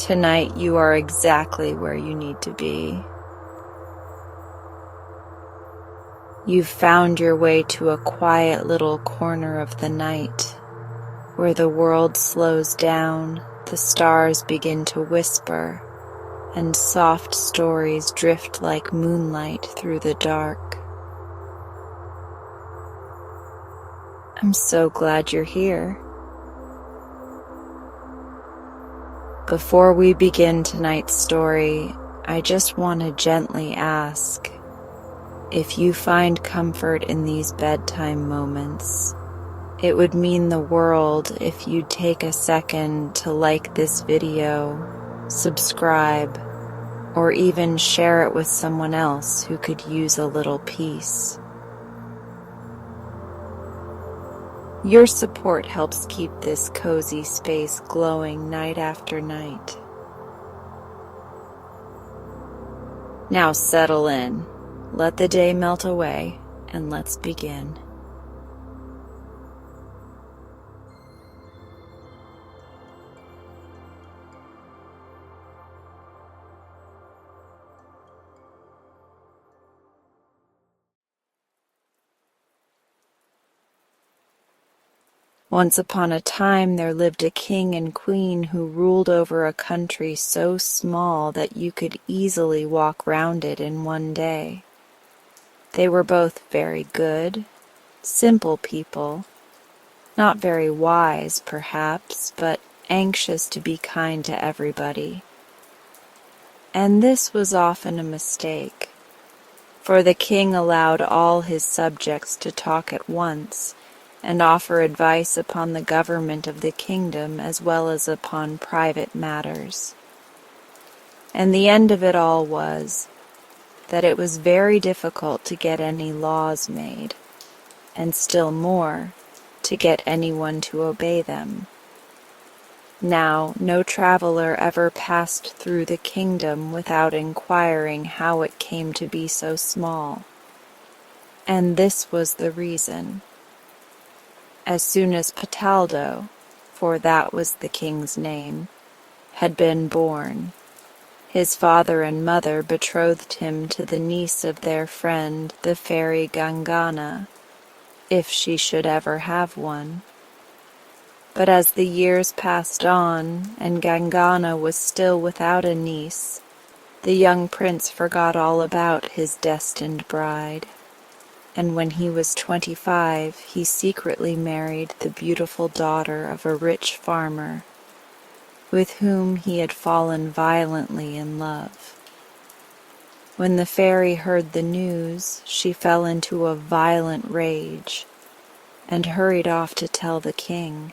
Tonight you are exactly where you need to be. You've found your way to a quiet little corner of the night, where the world slows down, the stars begin to whisper, and soft stories drift like moonlight through the dark. I'm so glad you're here. Before we begin tonight's story, I just want to gently ask, if you find comfort in these bedtime moments, it would mean the world if you'd take a second to like this video, subscribe, or even share it with someone else who could use a little peace. Your support helps keep this cozy space glowing night after night. Now settle in, let the day melt away, and let's begin. Once upon a time there lived a king and queen who ruled over a country so small that you could easily walk round it in one day. They were both very good, simple people, not very wise perhaps, but anxious to be kind to everybody. And this was often a mistake, for the king allowed all his subjects to talk at once and offer advice upon the government of the kingdom as well as upon private matters. And the end of it all was that it was very difficult to get any laws made, and still more, to get anyone to obey them. Now, no traveler ever passed through the kingdom without inquiring how it came to be so small. And this was the reason. As soon as Cataldo, for that was the king's name, had been born, his father and mother betrothed him to the niece of their friend, the fairy Gangana, if she should ever have one. But as the years passed on, and Gangana was still without a niece, the young prince forgot all about his destined bride. And when he was 25, he secretly married the beautiful daughter of a rich farmer, with whom he had fallen violently in love. When the fairy heard the news, she fell into a violent rage, and hurried off to tell the king.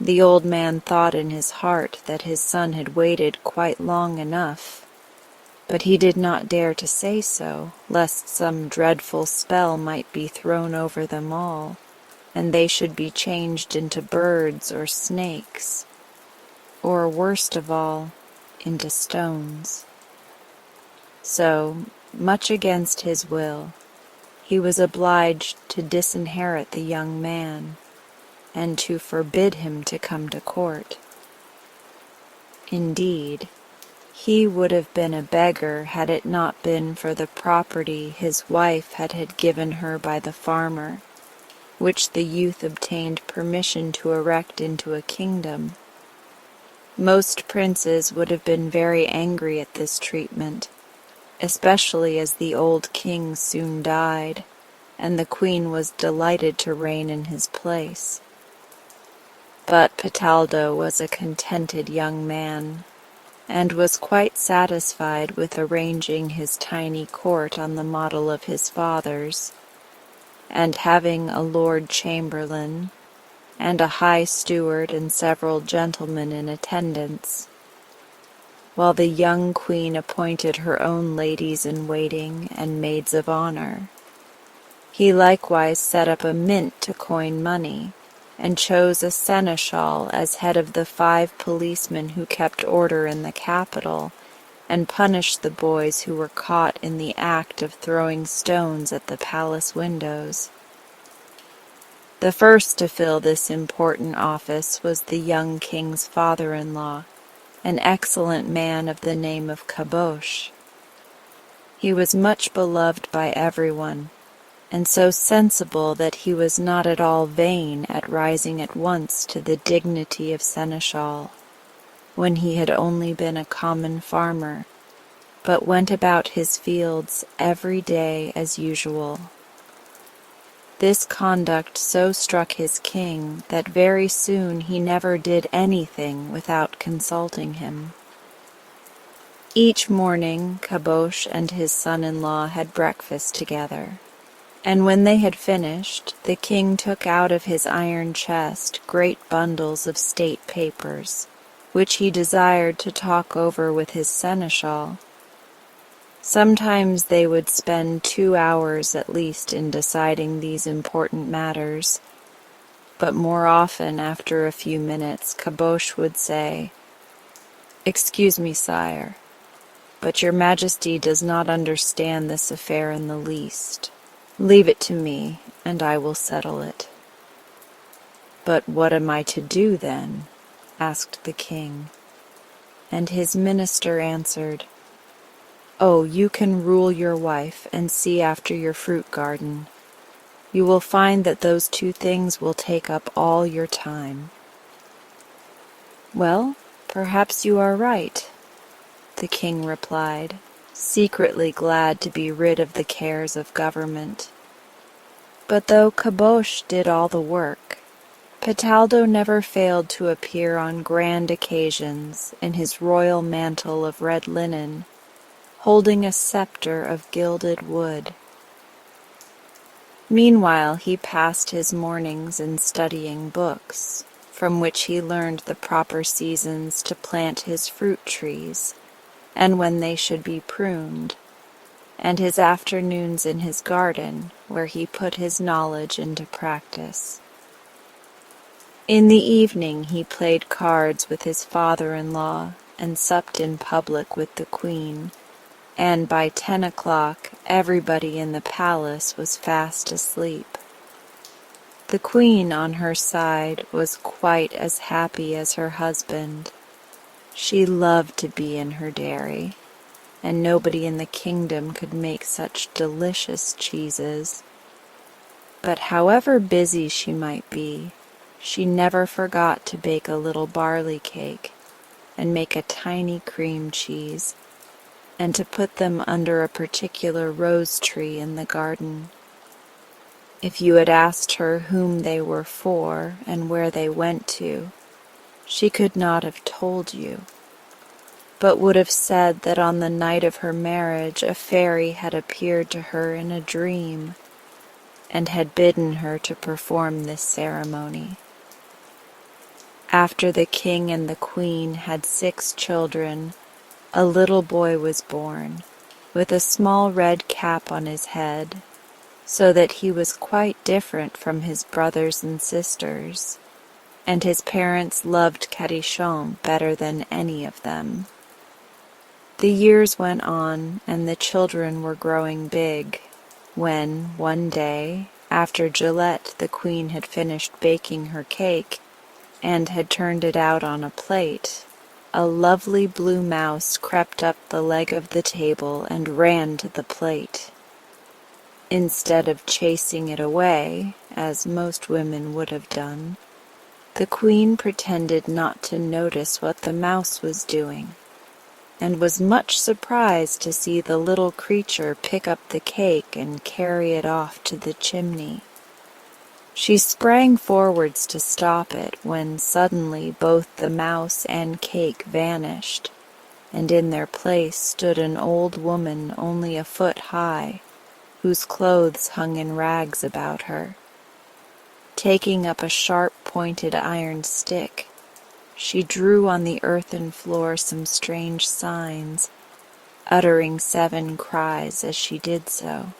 The old man thought in his heart that his son had waited quite long enough, but he did not dare to say so, lest some dreadful spell might be thrown over them all, and they should be changed into birds or snakes, or, worst of all, into stones. So, much against his will, he was obliged to disinherit the young man, and to forbid him to come to court. Indeed, he would have been a beggar had it not been for the property his wife had given her by the farmer, which the youth obtained permission to erect into a kingdom. Most princes would have been very angry at this treatment, especially as the old king soon died, and the queen was delighted to reign in his place. But Cataldo was a contented young man, and was quite satisfied with arranging his tiny court on the model of his father's, and having a Lord Chamberlain, and a high steward and several gentlemen in attendance, while the young queen appointed her own ladies-in-waiting and maids of honor. He likewise set up a mint to coin money, and chose a seneschal as head of the 5 policemen who kept order in the capital, and punished the boys who were caught in the act of throwing stones at the palace windows. The first to fill this important office was the young king's father-in-law, an excellent man of the name of Caboche. He was much beloved by everyone, and so sensible that he was not at all vain at rising at once to the dignity of seneschal, when he had only been a common farmer, but went about his fields every day as usual. This conduct so struck his king that very soon he never did anything without consulting him. Each morning Caboche and his son-in-law had breakfast together, and when they had finished, the king took out of his iron chest great bundles of state papers, which he desired to talk over with his seneschal. Sometimes they would spend 2 hours at least in deciding these important matters, but more often, after a few minutes, Caboche would say, "Excuse me, sire, but your Majesty does not understand this affair in the least. Leave it to me, and I will settle it." "But what am I to do, then?" asked the king. And his minister answered, "Oh, you can rule your wife and see after your fruit garden. You will find that those 2 things will take up all your time." "Well, perhaps you are right," the king replied, secretly glad to be rid of the cares of government. But though Caboche did all the work, Cataldo never failed to appear on grand occasions in his royal mantle of red linen, holding a scepter of gilded wood. Meanwhile he passed his mornings in studying books, from which he learned the proper seasons to plant his fruit trees, and when they should be pruned, and his afternoons in his garden, where he put his knowledge into practice. In the evening he played cards with his father-in-law and supped in public with the queen, and by 10 o'clock everybody in the palace was fast asleep. The queen, on her side, was quite as happy as her husband. She loved to be in her dairy, and nobody in the kingdom could make such delicious cheeses. But however busy she might be, she never forgot to bake a little barley cake and make a tiny cream cheese, and to put them under a particular rose tree in the garden. If you had asked her whom they were for and where they went to, she could not have told you, but would have said that on the night of her marriage a fairy had appeared to her in a dream and had bidden her to perform this ceremony. After the king and the queen had 6 children, a little boy was born, with a small red cap on his head, so that he was quite different from his brothers and sisters, and his parents loved Carichon better than any of them. The years went on, and the children were growing big, when, one day, after Gillette the queen had finished baking her cake, and had turned it out on a plate, a lovely blue mouse crept up the leg of the table and ran to the plate. Instead of chasing it away, as most women would have done, the queen pretended not to notice what the mouse was doing, and was much surprised to see the little creature pick up the cake and carry it off to the chimney. She sprang forwards to stop it, when suddenly both the mouse and cake vanished, and in their place stood an old woman only a foot high, whose clothes hung in rags about her. Taking up a sharp-pointed iron stick, she drew on the earthen floor some strange signs, uttering 7 cries as she did so,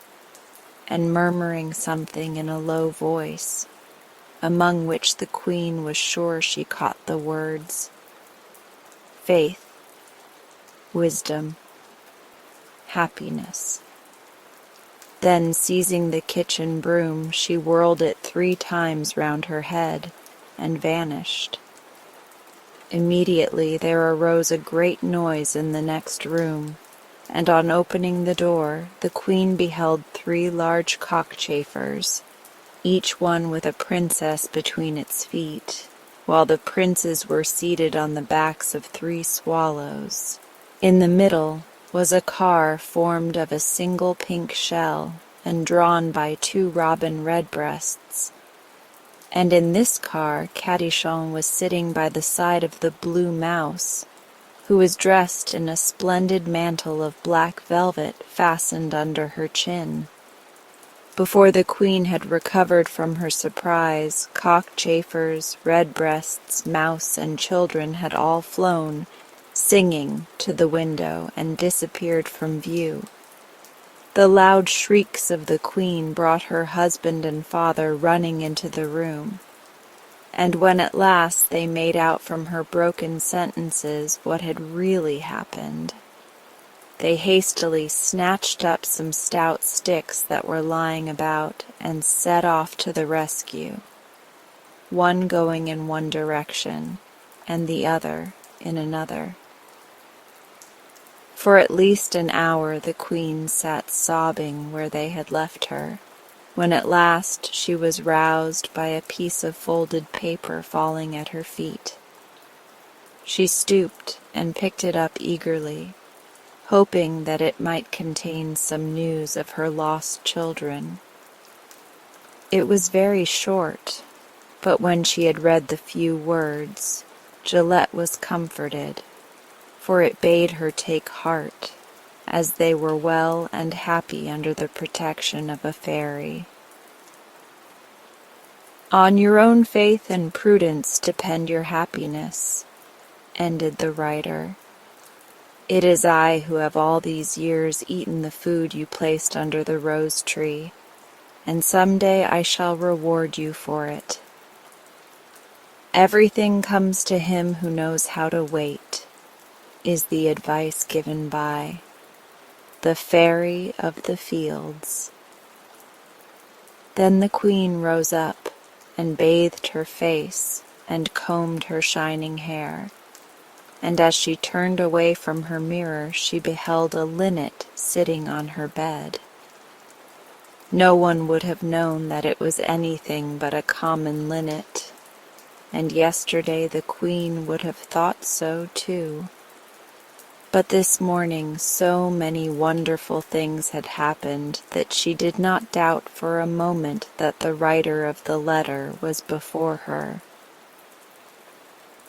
and murmuring something in a low voice, among which the queen was sure she caught the words faith, wisdom, happiness. Then, seizing the kitchen broom, she whirled it 3 times round her head and vanished. Immediately there arose a great noise in the next room, and on opening the door, the queen beheld 3 large cockchafers, each one with a princess between its feet, while the princes were seated on the backs of 3 swallows. In the middle was a car formed of a single pink shell and drawn by 2 robin redbreasts, and in this car Cadichon was sitting by the side of the blue mouse, who was dressed in a splendid mantle of black velvet fastened under her chin. Before the queen had recovered from her surprise, cockchafers, redbreasts, mouse, and children had all flown, singing, to the window and disappeared from view. The loud shrieks of the queen brought her husband and father running into the room, and when at last they made out from her broken sentences what had really happened, they hastily snatched up some stout sticks that were lying about and set off to the rescue, one going in one direction and the other in another. For at least an hour the queen sat sobbing where they had left her, when at last she was roused by a piece of folded paper falling at her feet. She stooped and picked it up eagerly, hoping that it might contain some news of her lost children. It was very short, but when she had read the few words, Gillette was comforted, for it bade her take heart, as they were well and happy under the protection of a fairy. "On your own faith and prudence depend your happiness," ended the writer. "It is I who have all these years eaten the food you placed under the rose tree, and some day I shall reward you for it. Everything comes to him who knows how to wait," is the advice given by the Fairy of the Fields. Then the queen rose up and bathed her face and combed her shining hair, and as she turned away from her mirror she beheld a linnet sitting on her bed. No one would have known that it was anything but a common linnet, and yesterday the queen would have thought so too. But this morning so many wonderful things had happened that she did not doubt for a moment that the writer of the letter was before her.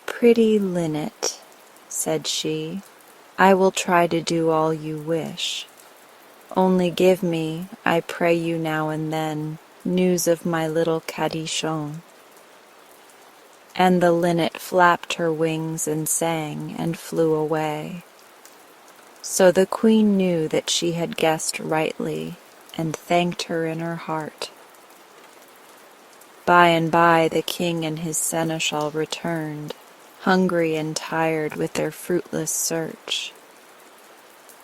"Pretty linnet," said she, "I will try to do all you wish. Only give me, I pray you now and then, news of my little Cadichon." And the linnet flapped her wings and sang and flew away. So the queen knew that she had guessed rightly, and thanked her in her heart. By and by the king and his seneschal returned, hungry and tired with their fruitless search.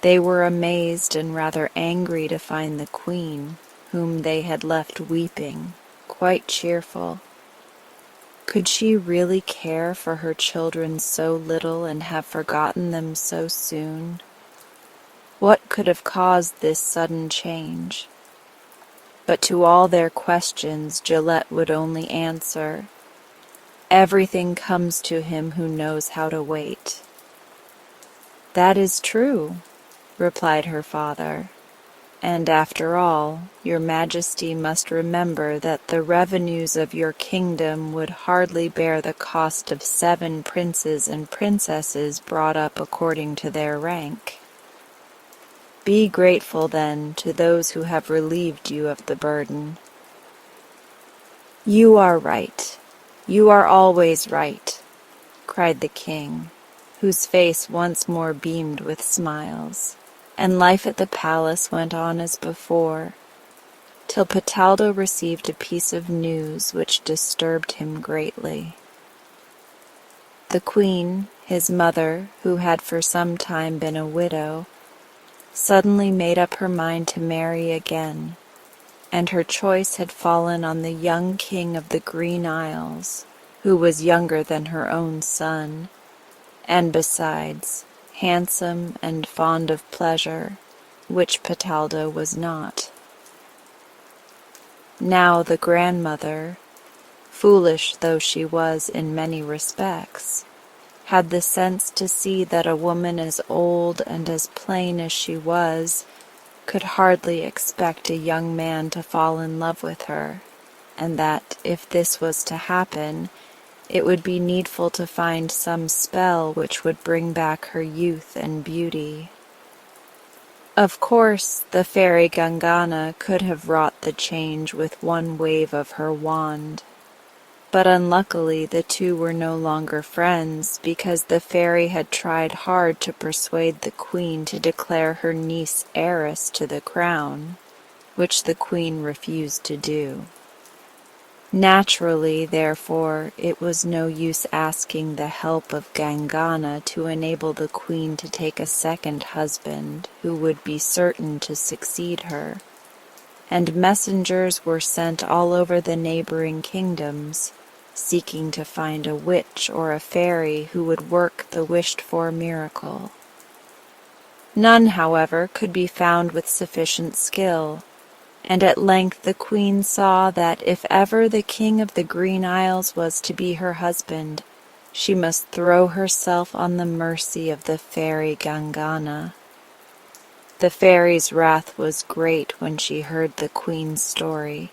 They were amazed and rather angry to find the queen, whom they had left weeping, quite cheerful. Could she really care for her children so little and have forgotten them so soon? What could have caused this sudden change? But to all their questions Gillette would only answer, "Everything comes to him who knows how to wait." "That is true," replied her father, "and after all, your Majesty must remember that the revenues of your kingdom would hardly bear the cost of 7 princes and princesses brought up according to their rank. Be grateful, then, to those who have relieved you of the burden." "You are right. You are always right," cried the king, whose face once more beamed with smiles, and life at the palace went on as before, till Cataldo received a piece of news which disturbed him greatly. The queen, his mother, who had for some time been a widow, suddenly made up her mind to marry again, and her choice had fallen on the young king of the Green Isles, who was younger than her own son, and besides, handsome and fond of pleasure, which Petalda was not. Now the grandmother, foolish though she was in many respects, had the sense to see that a woman as old and as plain as she was could hardly expect a young man to fall in love with her, and that, if this was to happen, it would be needful to find some spell which would bring back her youth and beauty. Of course, the fairy Gangana could have wrought the change with one wave of her wand, but unluckily the two were no longer friends, because the fairy had tried hard to persuade the queen to declare her niece heiress to the crown, which the queen refused to do. Naturally, therefore, it was no use asking the help of Gangana to enable the queen to take a second husband who would be certain to succeed her, and messengers were sent all over the neighboring kingdoms, seeking to find a witch or a fairy who would work the wished-for miracle. None, however, could be found with sufficient skill, and at length the queen saw that if ever the king of the Green Isles was to be her husband, she must throw herself on the mercy of the fairy Gangana. The fairy's wrath was great when she heard the queen's story,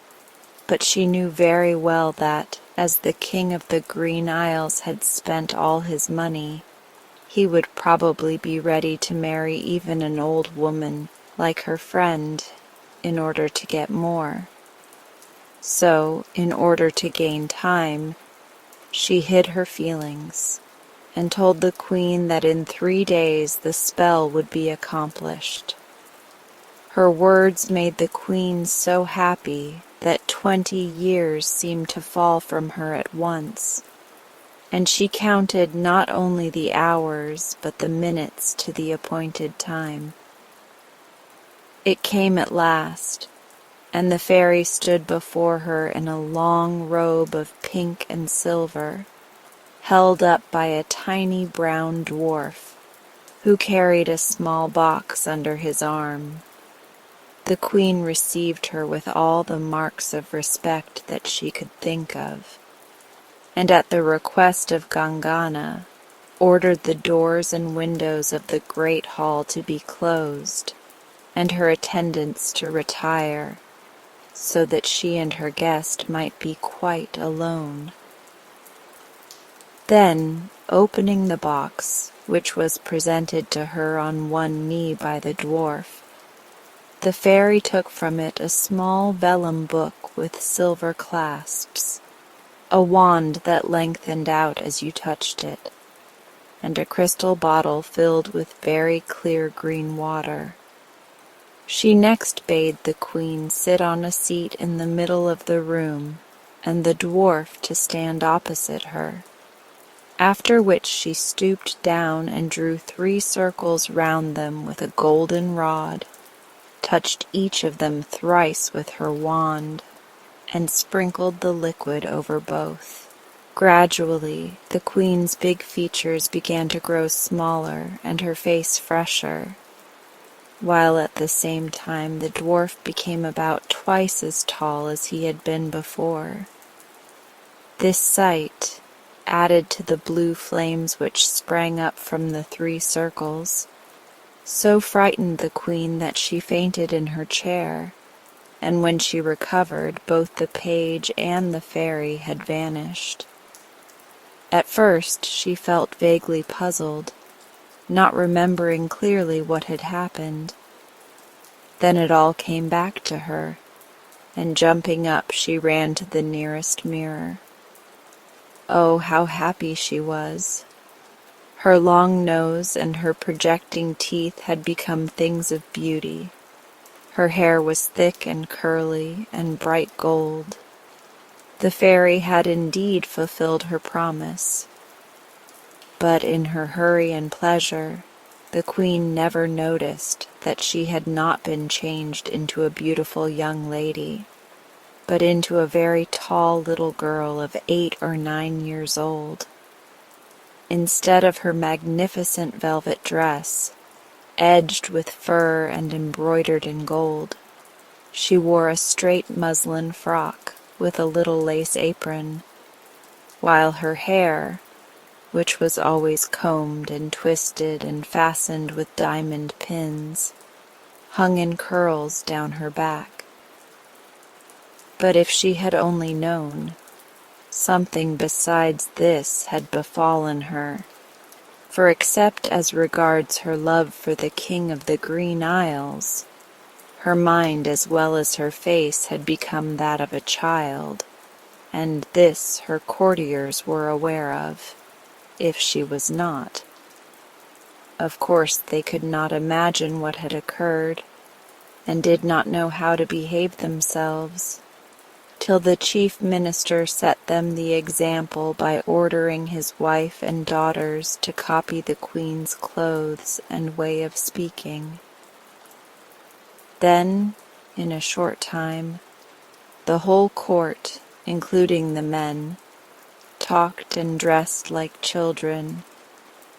but she knew very well that, as the king of the Green Isles had spent all his money, he would probably be ready to marry even an old woman like her friend in order to get more. So, in order to gain time, she hid her feelings and told the queen that in 3 days the spell would be accomplished. Her words made the queen so happy that 20 years seemed to fall from her at once, and she counted not only the hours but the minutes to the appointed time. It came at last, and the fairy stood before her in a long robe of pink and silver, held up by a tiny brown dwarf, who carried a small box under his arm. The queen received her with all the marks of respect that she could think of, and at the request of Gangana, ordered the doors and windows of the great hall to be closed, and her attendants to retire, so that she and her guest might be quite alone. Then, opening the box, which was presented to her on one knee by the dwarf, the fairy took from it a small vellum book with silver clasps, a wand that lengthened out as you touched it, and a crystal bottle filled with very clear green water. She next bade the queen sit on a seat in the middle of the room, and the dwarf to stand opposite her, after which she stooped down and drew 3 circles round them with a golden rod, touched each of them thrice with her wand, and sprinkled the liquid over both. Gradually, the queen's big features began to grow smaller and her face fresher, while at the same time the dwarf became about twice as tall as he had been before. This sight, added to the blue flames which sprang up from the 3 circles, so frightened the queen that she fainted in her chair, and when she recovered, both the page and the fairy had vanished. At first she felt vaguely puzzled, not remembering clearly what had happened. Then it all came back to her, and jumping up she ran to the nearest mirror. Oh, how happy she was! Her long nose and her projecting teeth had become things of beauty. Her hair was thick and curly and bright gold. The fairy had indeed fulfilled her promise. But in her hurry and pleasure, the queen never noticed that she had not been changed into a beautiful young lady, but into a very tall little girl of 8 or 9 years old. Instead of her magnificent velvet dress, edged with fur and embroidered in gold, she wore a straight muslin frock with a little lace apron, while her hair, which was always combed and twisted and fastened with diamond pins, hung in curls down her back. But if she had only known, something besides this had befallen her, for except as regards her love for the King of the Green Isles, her mind as well as her face had become that of a child, and this her courtiers were aware of, if she was not. Of course they could not imagine what had occurred, and did not know how to behave themselves, till the chief minister set them the example by ordering his wife and daughters to copy the queen's clothes and way of speaking. Then, in a short time, the whole court, including the men, talked and dressed like children,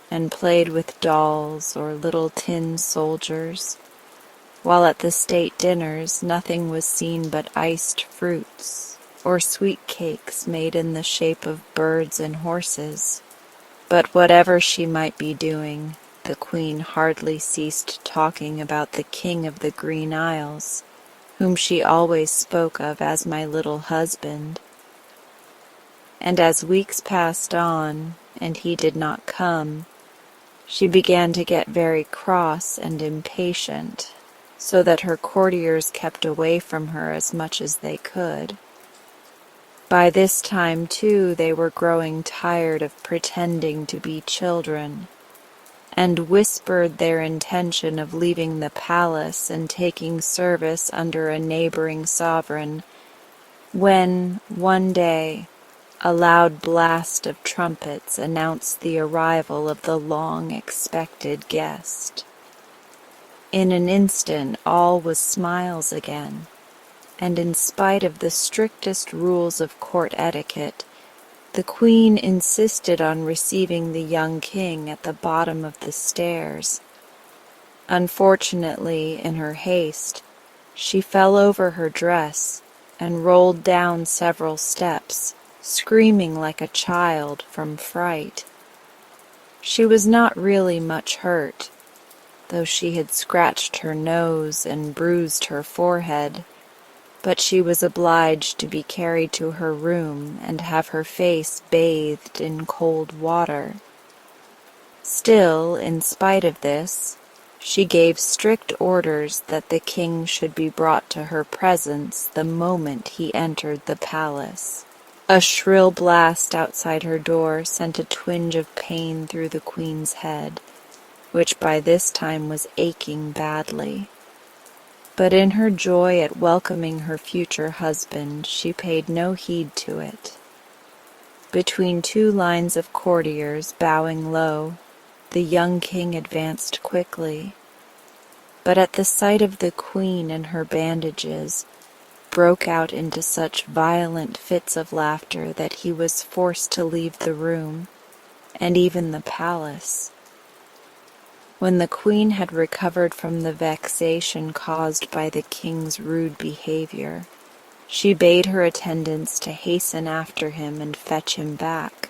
and played with dolls or little tin soldiers, while at the state dinners nothing was seen but iced fruits or sweet cakes made in the shape of birds and horses. But whatever she might be doing, the queen hardly ceased talking about the King of the Green Isles, whom she always spoke of as my little husband. And as weeks passed on, and he did not come, she began to get very cross and impatient, so that her courtiers kept away from her as much as they could. By this time, too, they were growing tired of pretending to be children, and whispered their intention of leaving the palace and taking service under a neighboring sovereign, when, one day, a loud blast of trumpets announced the arrival of the long-expected guest. In an instant all was smiles again, and in spite of the strictest rules of court etiquette, the queen insisted on receiving the young king at the bottom of the stairs. Unfortunately, in her haste, she fell over her dress and rolled down several steps, screaming like a child from fright. She was not really much hurt, though she had scratched her nose and bruised her forehead, but she was obliged to be carried to her room and have her face bathed in cold water. Still, in spite of this, she gave strict orders that the king should be brought to her presence the moment he entered the palace. A shrill blast outside her door sent a twinge of pain through the queen's head, which by this time was aching badly. But in her joy at welcoming her future husband, she paid no heed to it. Between two lines of courtiers bowing low, the young king advanced quickly, but at the sight of the queen and her bandages, broke out into such violent fits of laughter that he was forced to leave the room, and even the palace. When the queen had recovered from the vexation caused by the king's rude behavior, she bade her attendants to hasten after him and fetch him back,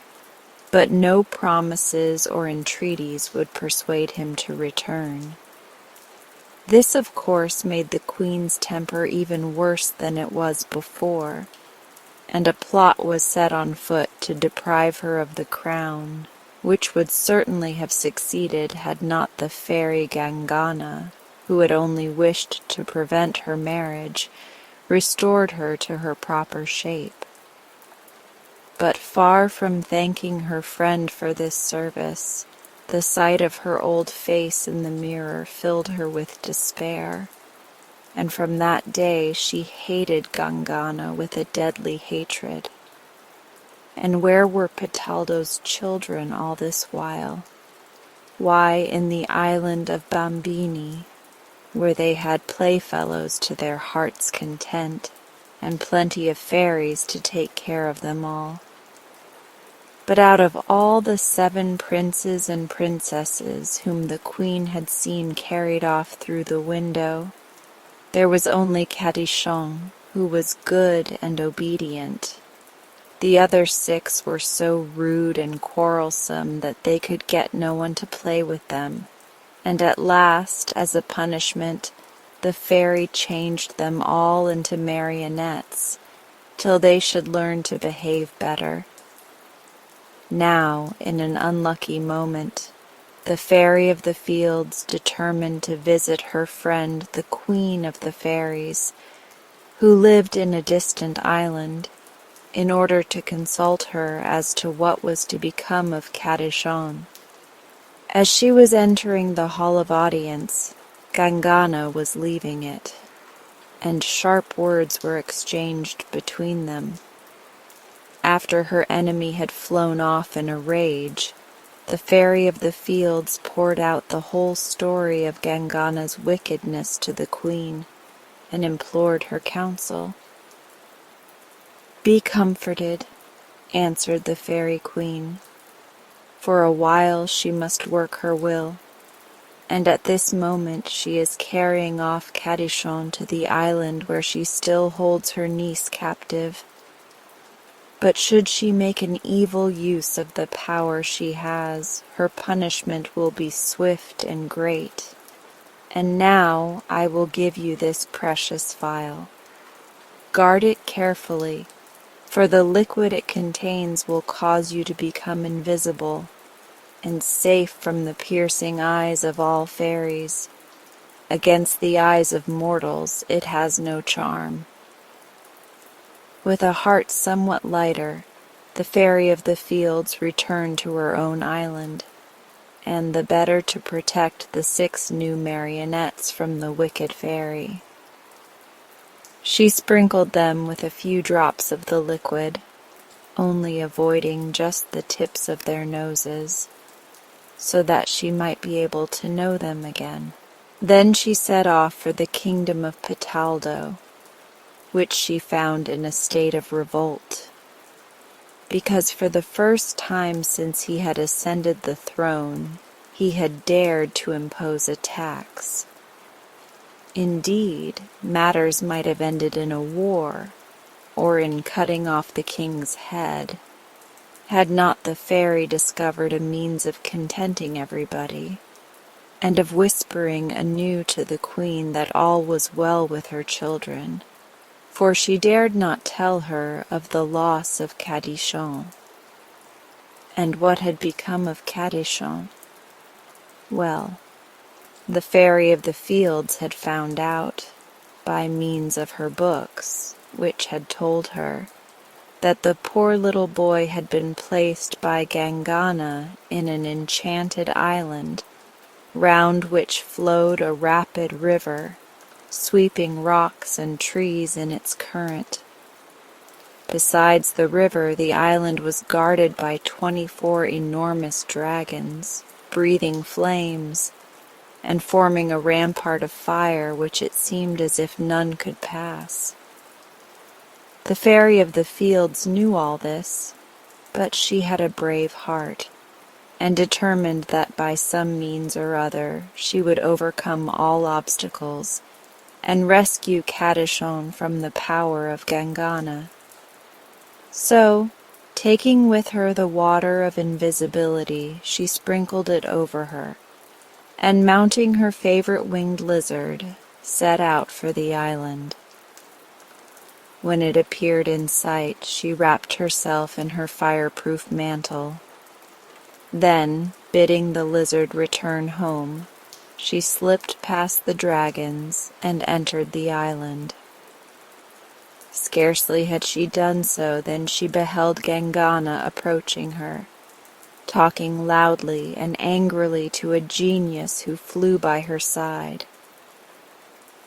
but no promises or entreaties would persuade him to return. This, of course, made the queen's temper even worse than it was before, and a plot was set on foot to deprive her of the crown, which would certainly have succeeded had not the fairy Gangana, who had only wished to prevent her marriage, restored her to her proper shape. But far from thanking her friend for this service, the sight of her old face in the mirror filled her with despair, and from that day she hated Gangana with a deadly hatred. And where were Petaldo's children all this while? Why, in the island of Bambini, where they had playfellows to their heart's content, and plenty of fairies to take care of them all. But out of all the 7 princes and princesses whom the queen had seen carried off through the window, there was only Cadishon, who was good and obedient. The other 6 were so rude and quarrelsome that they could get no one to play with them, and at last, as a punishment, the fairy changed them all into marionettes, till they should learn to behave better. Now, in an unlucky moment, the fairy of the fields determined to visit her friend the queen of the fairies, who lived in a distant island, in order to consult her as to what was to become of Cadishon. As she was entering the hall of audience, Gangana was leaving it, and sharp words were exchanged between them. After her enemy had flown off in a rage, the fairy of the fields poured out the whole story of Gangana's wickedness to the queen, and implored her counsel. "Be comforted," answered the fairy queen. "For a while she must work her will, and at this moment she is carrying off Cadishon to the island where she still holds her niece captive. But should she make an evil use of the power she has, her punishment will be swift and great. And now I will give you this precious phial. Guard it carefully, for the liquid it contains will cause you to become invisible, and safe from the piercing eyes of all fairies. Against the eyes of mortals it has no charm." With a heart somewhat lighter, the fairy of the fields returned to her own island, and the better to protect the 6 new marionettes from the wicked fairy, she sprinkled them with a few drops of the liquid, only avoiding just the tips of their noses, so that she might be able to know them again. Then she set off for the kingdom of Pitaldo, which she found in a state of revolt, because for the first time since he had ascended the throne, he had dared to impose a tax. Indeed, matters might have ended in a war, or in cutting off the king's head, had not the fairy discovered a means of contenting everybody, and of whispering anew to the queen that all was well with her children, for she dared not tell her of the loss of Cadishon. And what had become of Cadishon? Well, the fairy of the fields had found out, by means of her books, which had told her that the poor little boy had been placed by Gangana in an enchanted island, round which flowed a rapid river, sweeping rocks and trees in its current. Besides the river, the island was guarded by 24 enormous dragons, breathing flames, and forming a rampart of fire which it seemed as if none could pass. The fairy of the fields knew all this, but she had a brave heart, and determined that by some means or other she would overcome all obstacles and rescue Cadishon from the power of Gangana. So, taking with her the water of invisibility, she sprinkled it over her, and mounting her favorite winged lizard, set out for the island. When it appeared in sight, she wrapped herself in her fireproof mantle. Then, bidding the lizard return home, she slipped past the dragons and entered the island. Scarcely had she done so than she beheld Gangana approaching her, talking loudly and angrily to a genius who flew by her side.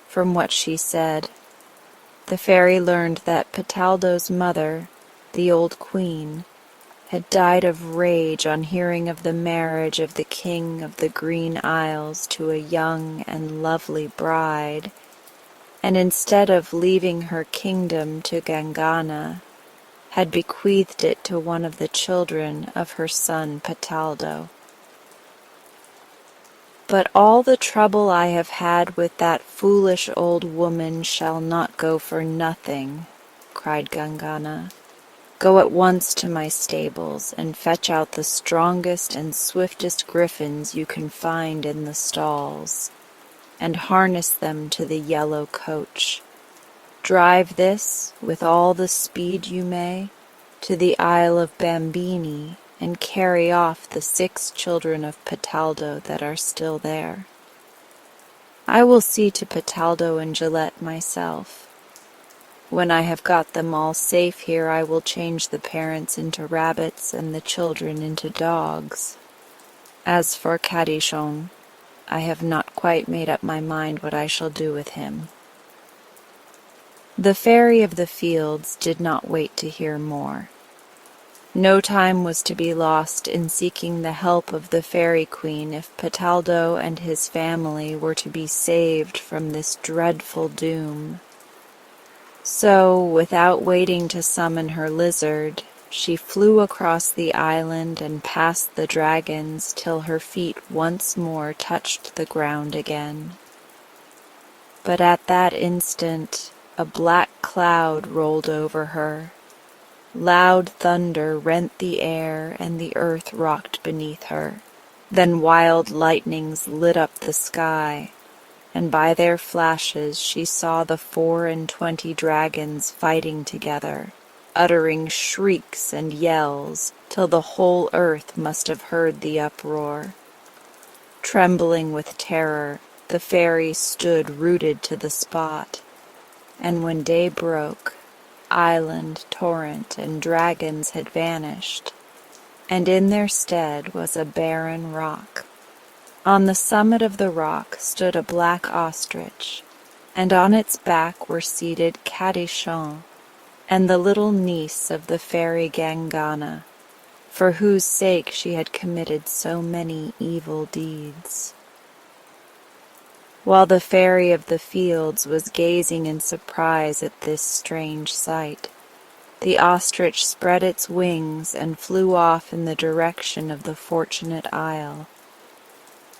From what she said, the fairy learned that Pitaldo's mother, the old queen, had died of rage on hearing of the marriage of the king of the Green Isles to a young and lovely bride, and instead of leaving her kingdom to Gangana, had bequeathed it to one of the children of her son Petaldo. But all the trouble I have had with that foolish old woman shall not go for nothing, cried Gangana. Go at once to my stables and fetch out the strongest and swiftest griffins you can find in the stalls, and harness them to the yellow coach. Drive this, with all the speed you may, to the Isle of Bambini, and carry off the 6 children of Petaldo that are still there. I will see to Petaldo and Gillette myself. When I have got them all safe here, I will change the parents into rabbits and the children into dogs. As for Cadichon, I have not quite made up my mind what I shall do with him." The Fairy of the Fields did not wait to hear more. No time was to be lost in seeking the help of the Fairy Queen if Petaldo and his family were to be saved from this dreadful doom. So, without waiting to summon her lizard, she flew across the island and past the dragons till her feet once more touched the ground again. But at that instant, a black cloud rolled over her. Loud thunder rent the air, and the earth rocked beneath her. Then wild lightnings lit up the sky, and by their flashes she saw the 24 dragons fighting together, uttering shrieks and yells, till the whole earth must have heard the uproar. Trembling with terror, the fairy stood rooted to the spot, and when day broke, island, torrent, and dragons had vanished, and in their stead was a barren rock. On the summit of the rock stood a black ostrich, and on its back were seated Cadichon and the little niece of the fairy Gangana, for whose sake she had committed so many evil deeds. While the Fairy of the Fields was gazing in surprise at this strange sight, the ostrich spread its wings and flew off in the direction of the Fortunate Isle,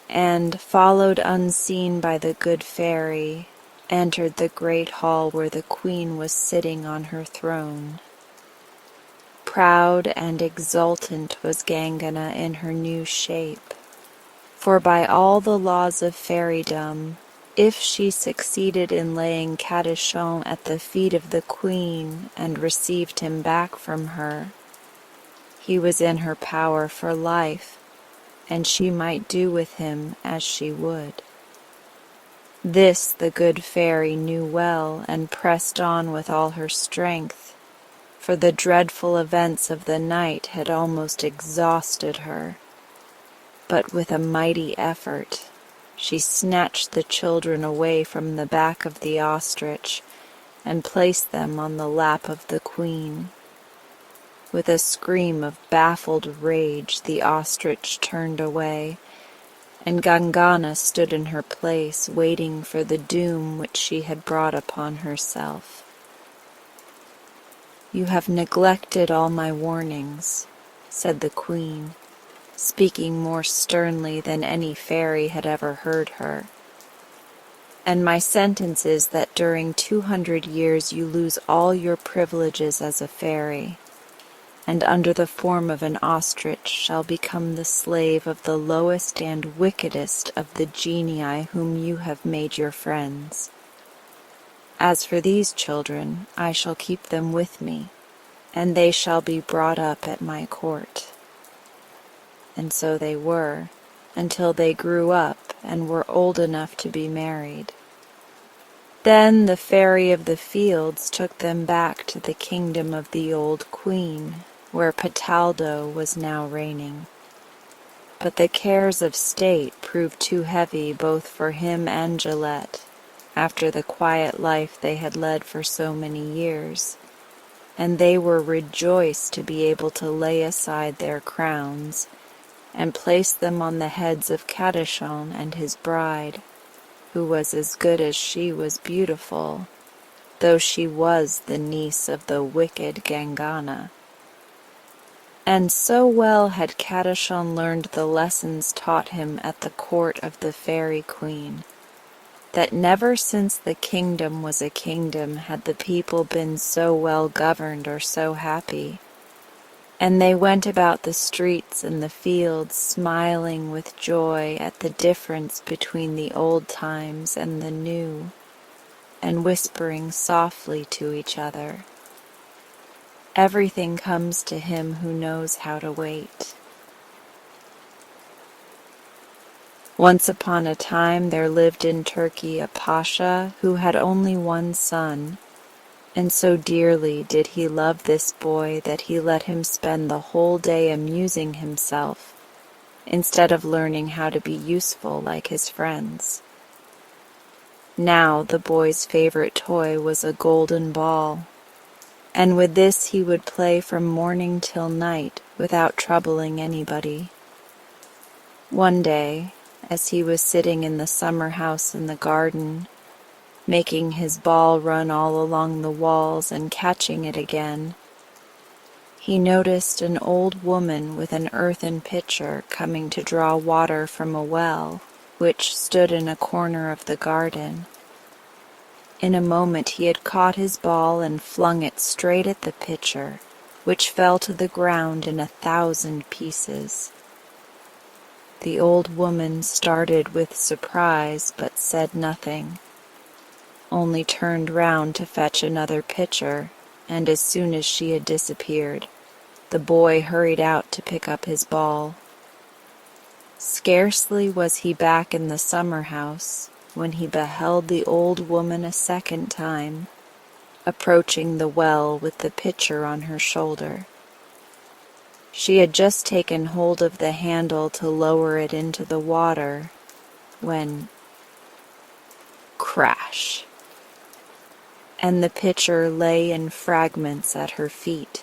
and, followed unseen by the good fairy, entered the great hall where the queen was sitting on her throne. Proud and exultant was Gangana in her new shape, for by all the laws of fairydom, if she succeeded in laying Cadichon at the feet of the queen and received him back from her, he was in her power for life, and she might do with him as she would. This the good fairy knew well, and pressed on with all her strength, for the dreadful events of the night had almost exhausted her. But with a mighty effort, she snatched the children away from the back of the ostrich and placed them on the lap of the queen. With a scream of baffled rage, the ostrich turned away, and Gangana stood in her place, waiting for the doom which she had brought upon herself. "You have neglected all my warnings," said the queen, speaking more sternly than any fairy had ever heard her. "And my sentence is that during 200 years you lose all your privileges as a fairy, and under the form of an ostrich shall become the slave of the lowest and wickedest of the genii whom you have made your friends. As for these children, I shall keep them with me, and they shall be brought up at my court." And so they were, until they grew up and were old enough to be married. Then the Fairy of the Fields took them back to the kingdom of the old queen, where Petaldo was now reigning. But the cares of state proved too heavy both for him and Gillette, after the quiet life they had led for so many years, and they were rejoiced to be able to lay aside their crowns and place them on the heads of Cadichon and his bride, who was as good as she was beautiful, though she was the niece of the wicked Gangana. And so well had Kadashan learned the lessons taught him at the court of the fairy queen, that never since the kingdom was a kingdom had the people been so well governed or so happy. And they went about the streets and the fields smiling with joy at the difference between the old times and the new, and whispering softly to each other, "Everything comes to him who knows how to wait." Once upon a time there lived in Turkey a pasha who had only one son, and so dearly did he love this boy that he let him spend the whole day amusing himself, instead of learning how to be useful like his friends. Now the boy's favorite toy was a golden ball, and with this he would play from morning till night without troubling anybody. One day, as he was sitting in the summer house in the garden, making his ball run all along the walls and catching it again, he noticed an old woman with an earthen pitcher coming to draw water from a well which stood in a corner of the garden. In a moment he had caught his ball and flung it straight at the pitcher, which fell to the ground in 1,000 pieces. The old woman started with surprise but said nothing, only turned round to fetch another pitcher, and as soon as she had disappeared, the boy hurried out to pick up his ball. Scarcely was he back in the summer house when he beheld the old woman a second time, approaching the well with the pitcher on her shoulder. She had just taken hold of the handle to lower it into the water when, crash! And the pitcher lay in fragments at her feet.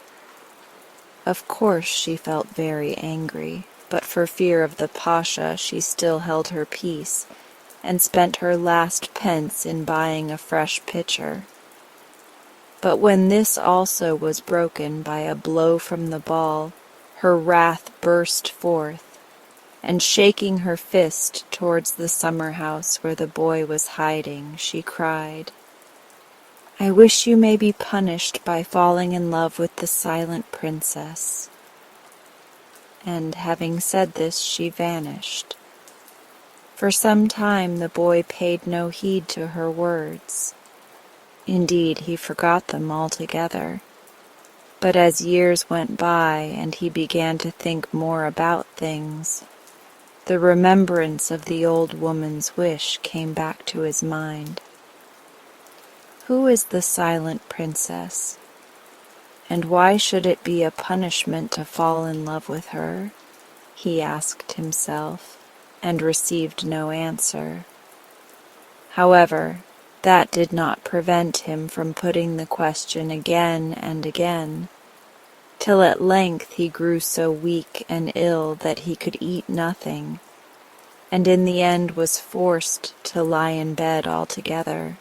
Of course she felt very angry, but for fear of the pasha she still held her peace, and spent her last pence in buying a fresh pitcher. But when this also was broken by a blow from the ball, her wrath burst forth, and shaking her fist towards the summer house where the boy was hiding, she cried, "I wish you may be punished by falling in love with the silent princess." And having said this, she vanished. For some time the boy paid no heed to her words. Indeed, he forgot them altogether. But as years went by and he began to think more about things, the remembrance of the old woman's wish came back to his mind. Who is the silent princess? And why should it be a punishment to fall in love with her? He asked himself, and received no answer. However, that did not prevent him from putting the question again and again, till at length he grew so weak and ill that he could eat nothing, and in the end was forced to lie in bed altogether.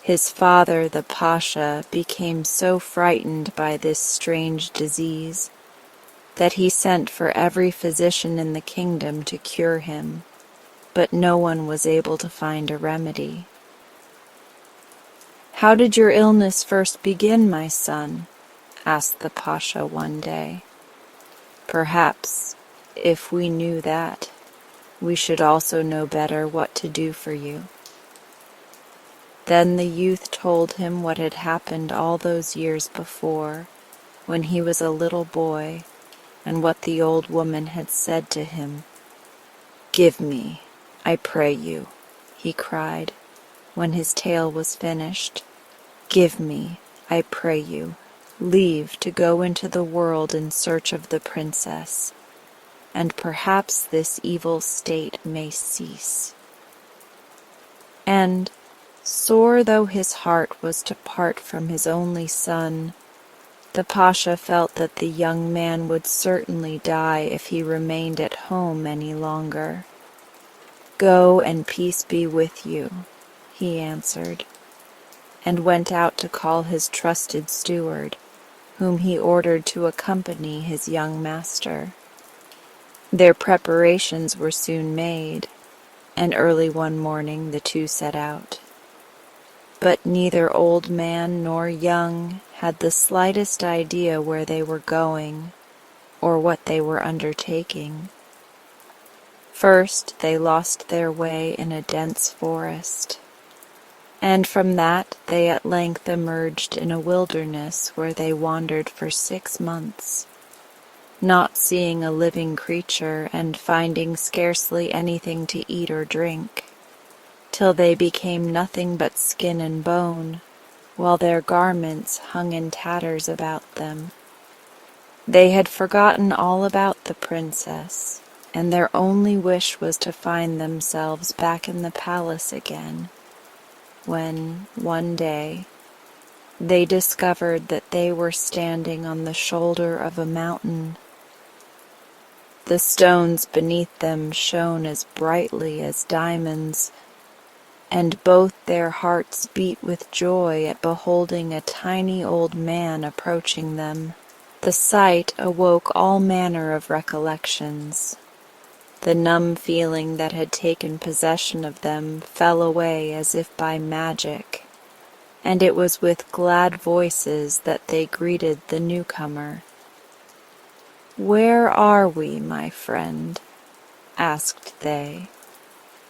His father, the pasha, became so frightened by this strange disease that he sent for every physician in the kingdom to cure him, but no one was able to find a remedy. "How did your illness first begin, my son?" asked the pasha one day. "Perhaps, if we knew that, we should also know better what to do for you." Then the youth told him what had happened all those years before, when he was a little boy, and what the old woman had said to him. "Give me, I pray you," he cried, when his tale was finished. "Give me, I pray you, leave to go into the world in search of the princess, and perhaps this evil state may cease." And, sore though his heart was to part from his only son, the pasha felt that the young man would certainly die if he remained at home any longer. "Go and peace be with you," he answered. and went out to call his trusted steward, whom he ordered to accompany his young master. Their preparations were soon made, and early one morning the two set out. But neither old man nor young had the slightest idea where they were going or what they were undertaking. First they lost their way in a dense forest, and from that they at length emerged in a wilderness where they wandered for 6 months, not seeing a living creature and finding scarcely anything to eat or drink, till they became nothing but skin and bone, while their garments hung in tatters about them. They had forgotten all about the princess, and their only wish was to find themselves back in the palace again, when, one day, they discovered that they were standing on the shoulder of a mountain. The stones beneath them shone as brightly as diamonds, and both their hearts beat with joy at beholding a tiny old man approaching them. The sight awoke all manner of recollections. The numb feeling that had taken possession of them fell away as if by magic, and it was with glad voices that they greeted the newcomer. "Where are we, my friend?" asked they,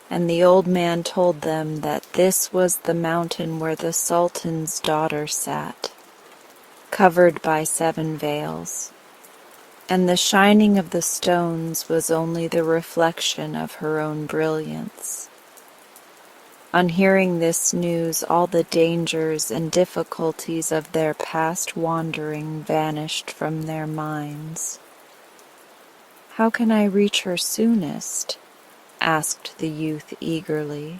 and the old man told them that this was the mountain where the Sultan's daughter sat, covered by 7 veils, and the shining of the stones was only the reflection of her own brilliance. On hearing this news, all the dangers and difficulties of their past wandering vanished from their minds. "How can I reach her soonest?" asked the youth eagerly.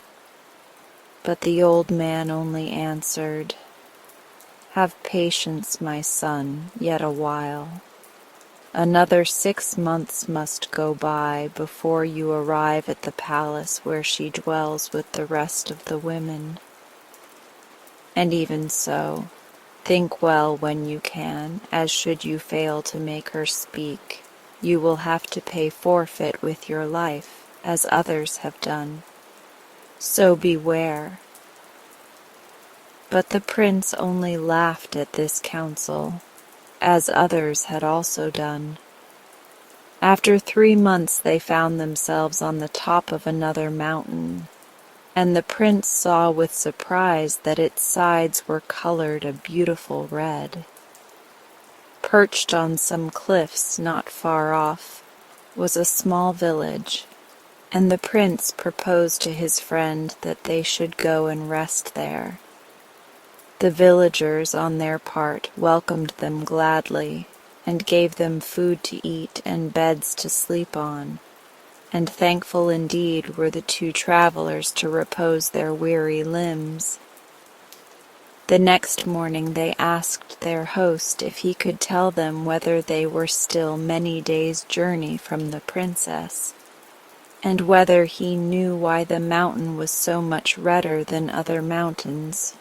But the old man only answered, "Have patience, my son, yet a while. Another 6 months must go by before you arrive at the palace where she dwells with the rest of the women. And even so, think well when you can, as should you fail to make her speak, you will have to pay forfeit with your life, as others have done. So beware." But the prince only laughed at this counsel, as others had also done. After 3 months they found themselves on the top of another mountain, and the prince saw with surprise that its sides were colored a beautiful red. Perched on some cliffs not far off was a small village, and the prince proposed to his friend that they should go and rest there. The villagers, on their part, welcomed them gladly, and gave them food to eat and beds to sleep on, and thankful indeed were the 2 travelers to repose their weary limbs. The next morning they asked their host if he could tell them whether they were still many days' journey from the princess, and whether he knew why the mountain was so much redder than other mountains.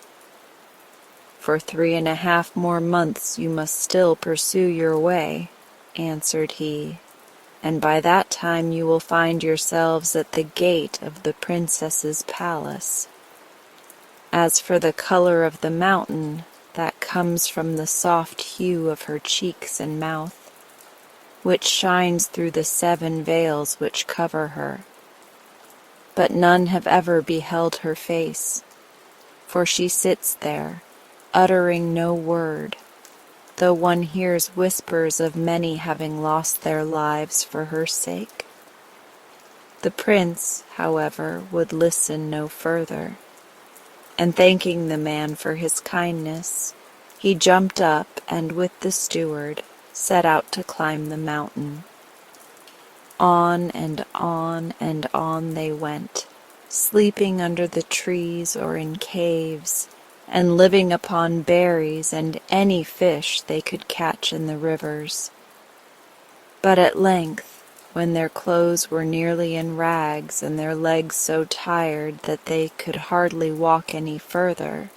"For 3.5 more months you must still pursue your way," answered he, "and by that time you will find yourselves at the gate of the princess's palace. As for the color of the mountain, that comes from the soft hue of her cheeks and mouth, which shines through the 7 veils which cover her. But none have ever beheld her face, for she sits there, uttering no word, though one hears whispers of many having lost their lives for her sake." The prince, however, would listen no further, and thanking the man for his kindness, he jumped up and with the steward set out to climb the mountain. On and on and on they went, sleeping under the trees or in caves, and living upon berries and any fish they could catch in the rivers. But at length, when their clothes were nearly in rags and their legs so tired that they could hardly walk any further,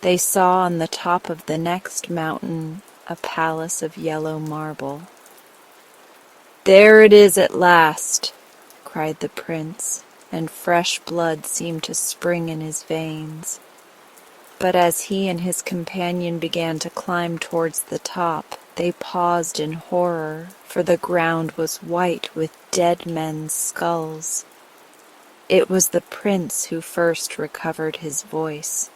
They saw on the top of the next mountain a palace of yellow marble. "There it is at last!" cried the prince, and fresh blood seemed to spring in his veins. But as he and his companion began to climb towards the top, they paused in horror, for the ground was white with dead men's skulls. It was the prince who first recovered his voice,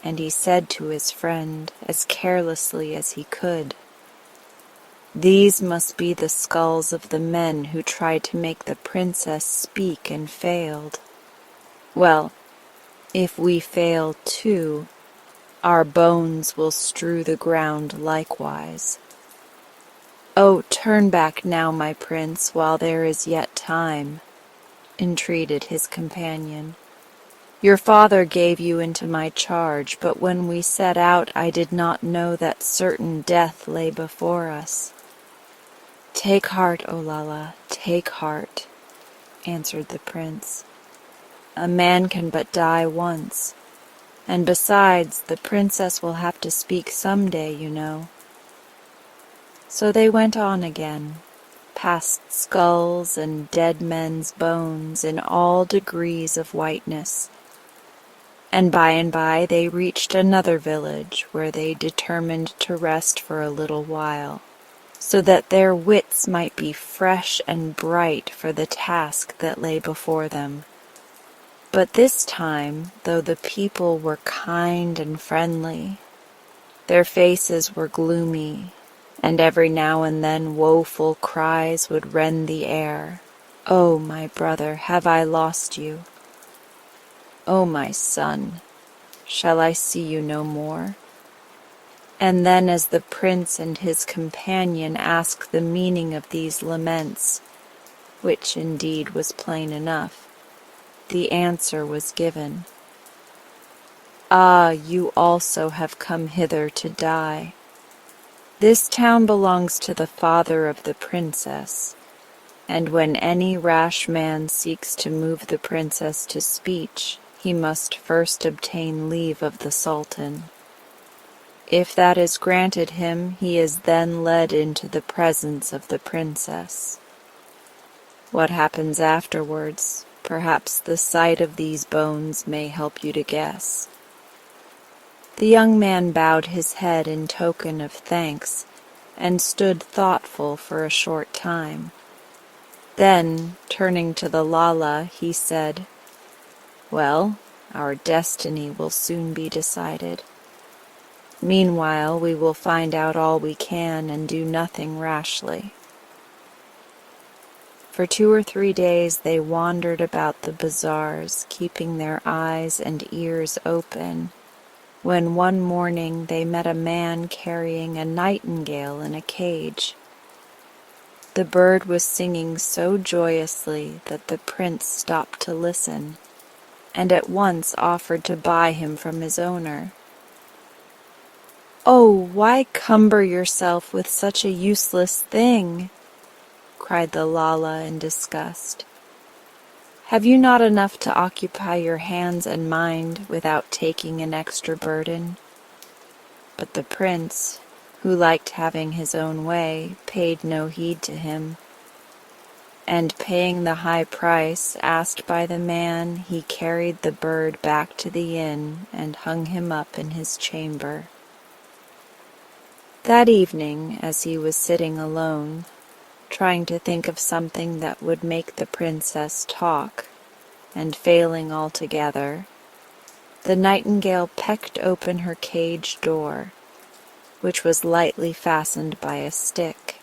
and he said to his friend, as carelessly as he could, "These must be the skulls of the men who tried to make the princess speak and failed. Well, if we fail too, our bones will strew the ground likewise. Oh, turn back now, my prince, while there is yet time," entreated his companion. "Your father gave you into my charge, but when we set out I did not know that certain death lay before us." "Take heart, Olalla, take heart," answered the prince. "A man can but die once, and besides, the princess will have to speak some day, you know." So they went on again, past skulls and dead men's bones in all degrees of whiteness, and by they reached another village where they determined to rest for a little while, so that their wits might be fresh and bright for the task that lay before them. But this time, though the people were kind and friendly, their faces were gloomy, and every now and then woeful cries would rend the air. "Oh, my brother, have I lost you? Oh, my son, shall I see you no more?" And then as the prince and his companion asked the meaning of these laments, which indeed was plain enough, the answer was given. "Ah, you also have come hither to die. This town belongs to the father of the princess, and when any rash man seeks to move the princess to speech, he must first obtain leave of the sultan. If that is granted him, he is then led into the presence of the princess. What happens afterwards, perhaps the sight of these bones may help you to guess." The young man bowed his head in token of thanks, and stood thoughtful for a short time. Then, turning to the Lala, he said, "Well, our destiny will soon be decided. Meanwhile, we will find out all we can and do nothing rashly." For 2 or 3 days they wandered about the bazaars, keeping their eyes and ears open, when one morning they met a man carrying a nightingale in a cage. The bird was singing so joyously that the prince stopped to listen, and at once offered to buy him from his owner. "Oh, why cumber yourself with such a useless thing?" cried the Lala in disgust. "Have you not enough to occupy your hands and mind without taking an extra burden?" But the prince, who liked having his own way, paid no heed to him, and paying the high price asked by the man, he carried the bird back to the inn and hung him up in his chamber. That evening, as he was sitting alone, trying to think of something that would make the princess talk, and failing altogether, the nightingale pecked open her cage door, which was lightly fastened by a stick,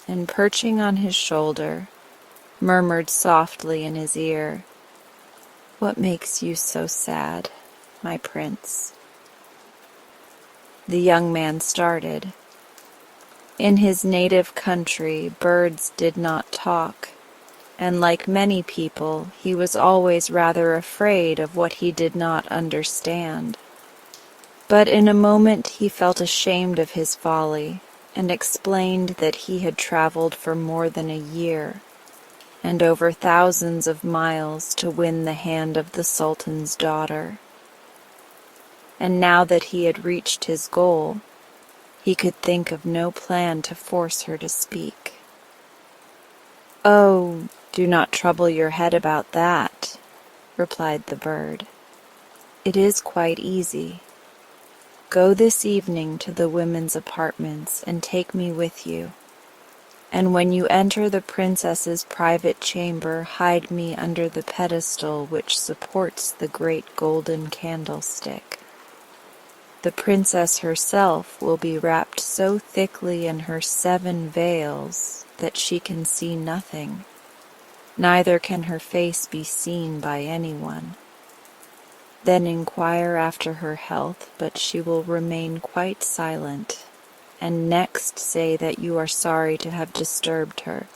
and perching on his shoulder, murmured softly in his ear, "What makes you so sad, my prince?" The young man started. In his native country, birds did not talk, and like many people, he was always rather afraid of what he did not understand. But in a moment he felt ashamed of his folly, and explained that he had traveled for more than a year, and over thousands of miles to win the hand of the Sultan's daughter. and now that he had reached his goal, he could think of no plan to force her to speak. "Oh, do not trouble your head about that," replied the bird. "It is quite easy. Go this evening to the women's apartments and take me with you. And when you enter the princess's private chamber, hide me under the pedestal which supports the great golden candlestick. The princess herself will be wrapped so thickly in her 7 veils that she can see nothing, neither can her face be seen by anyone. Then inquire after her health, but she will remain quite silent, and next say that you are sorry to have disturbed her,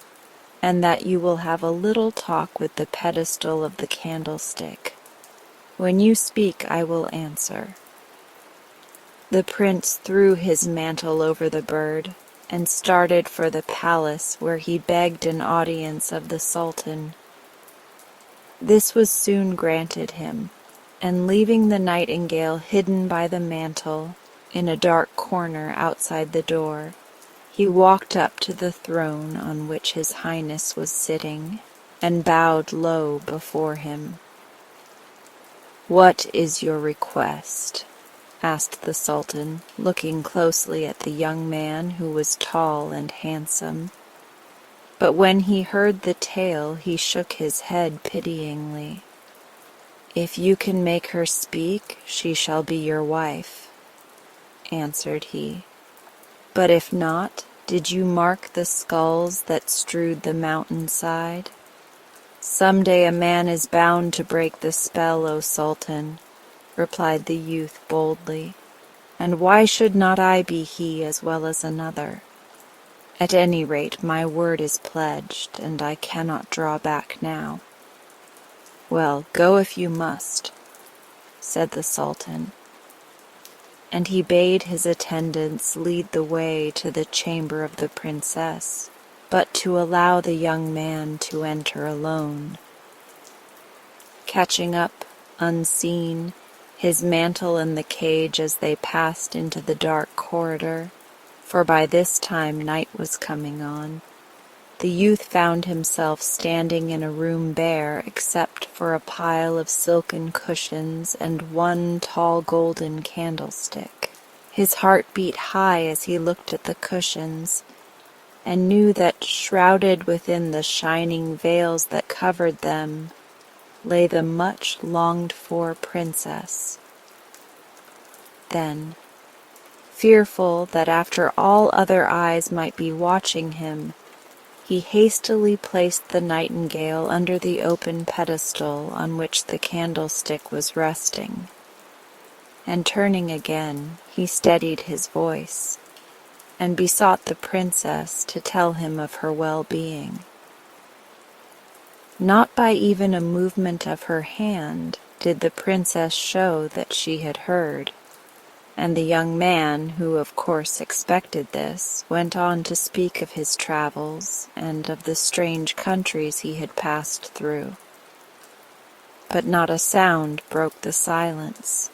and that you will have a little talk with the pedestal of the candlestick. When you speak, I will answer." The prince threw his mantle over the bird and started for the palace, where he begged an audience of the sultan. This was soon granted him, and leaving the nightingale hidden by the mantle in a dark corner outside the door, he walked up to the throne on which his highness was sitting and bowed low before him. "What is your request?" asked the sultan, looking closely at the young man, who was tall and handsome. But when he heard the tale, he shook his head pityingly. "If you can make her speak, she shall be your wife," answered he. "But if not, did you mark the skulls that strewed the mountainside? Some day a man is bound to break the spell, O Sultan," replied the youth boldly, "and why should not I be he as well as another? At any rate, my word is pledged, and I cannot draw back now." "Well, go if you must," said the Sultan, and he bade his attendants lead the way to the chamber of the princess, but to allow the young man to enter alone. Catching up, unseen, his mantle in the cage as they passed into the dark corridor, for by this time night was coming on, the youth found himself standing in a room bare except for a pile of silken cushions and one tall golden candlestick. His heart beat high as he looked at the cushions, and knew that shrouded within the shining veils that covered them lay the much longed-for princess. Then, fearful that after all other eyes might be watching him, he hastily placed the nightingale under the open pedestal on which the candlestick was resting, and turning again, he steadied his voice, and besought the princess to tell him of her well-being. Not by even a movement of her hand did the princess show that she had heard, and the young man, who of course expected this, went on to speak of his travels and of the strange countries he had passed through. But not a sound broke the silence.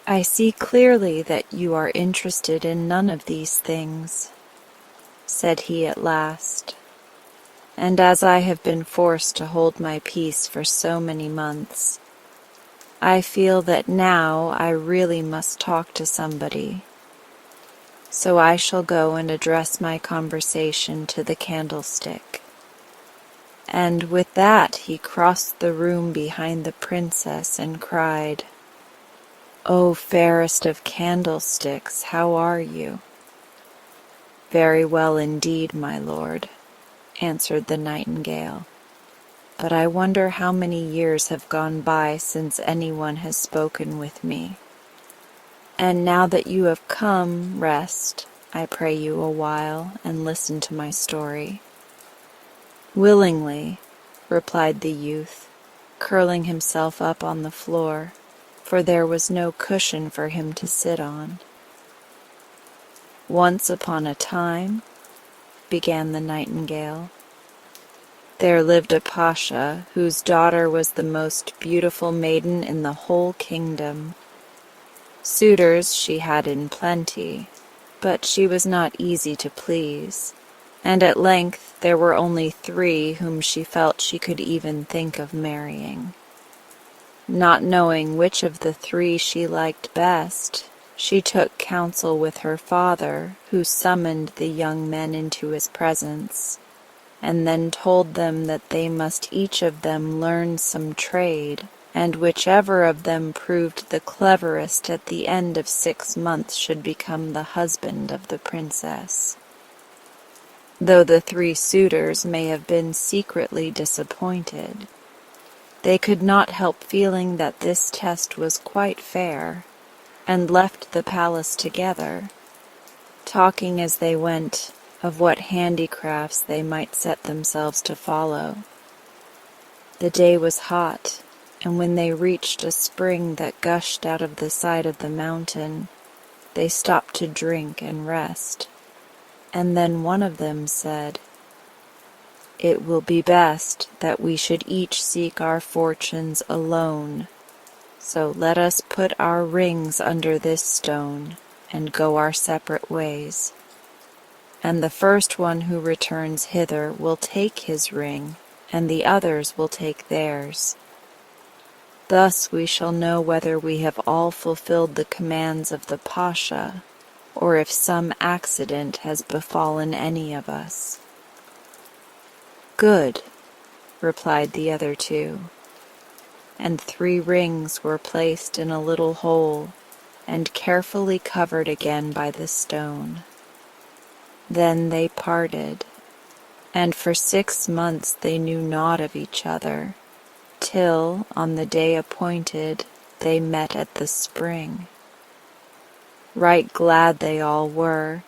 "I see clearly that you are interested in none of these things," said he at last. "And as I have been forced to hold my peace for so many months, I feel that now I really must talk to somebody. So I shall go and address my conversation to the candlestick." And with that he crossed the room behind the princess and cried, "O fairest of candlesticks, how are you?" "Very well indeed, my lord," answered the nightingale. "But I wonder how many years have gone by since anyone has spoken with me. And now that you have come, rest, I pray you, a while, and listen to my story." "Willingly," replied the youth, curling himself up on the floor, for there was no cushion for him to sit on. "Once upon a time," began the nightingale, There lived a pasha whose daughter was the most beautiful maiden in the whole kingdom. Suitors she had in plenty, but she was not easy to please, and at length there were only 3 whom she felt she could even think of marrying. Not knowing which of the 3 she liked best, she took counsel with her father, who summoned the young men into his presence, and then told them that they must each of them learn some trade, and whichever of them proved the cleverest at the end of 6 months should become the husband of the princess. Though the 3 suitors may have been secretly disappointed, they could not help feeling that this test was quite fair, and left the palace together, talking as they went of what handicrafts they might set themselves to follow. The day was hot, and when they reached a spring that gushed out of the side of the mountain, they stopped to drink and rest, and then one of them said, "It will be best that we should each seek our fortunes alone, so let us put our rings under this stone and go our separate ways. And the first one who returns hither will take his ring, and the others will take theirs. Thus we shall know whether we have all fulfilled the commands of the pasha, or if some accident has befallen any of us." "Good," replied the other 2, and 3 rings were placed in a little hole and carefully covered again by the stone. Then they parted, and for 6 months they knew naught of each other, till, on the day appointed, they met at the spring. Right glad they all were,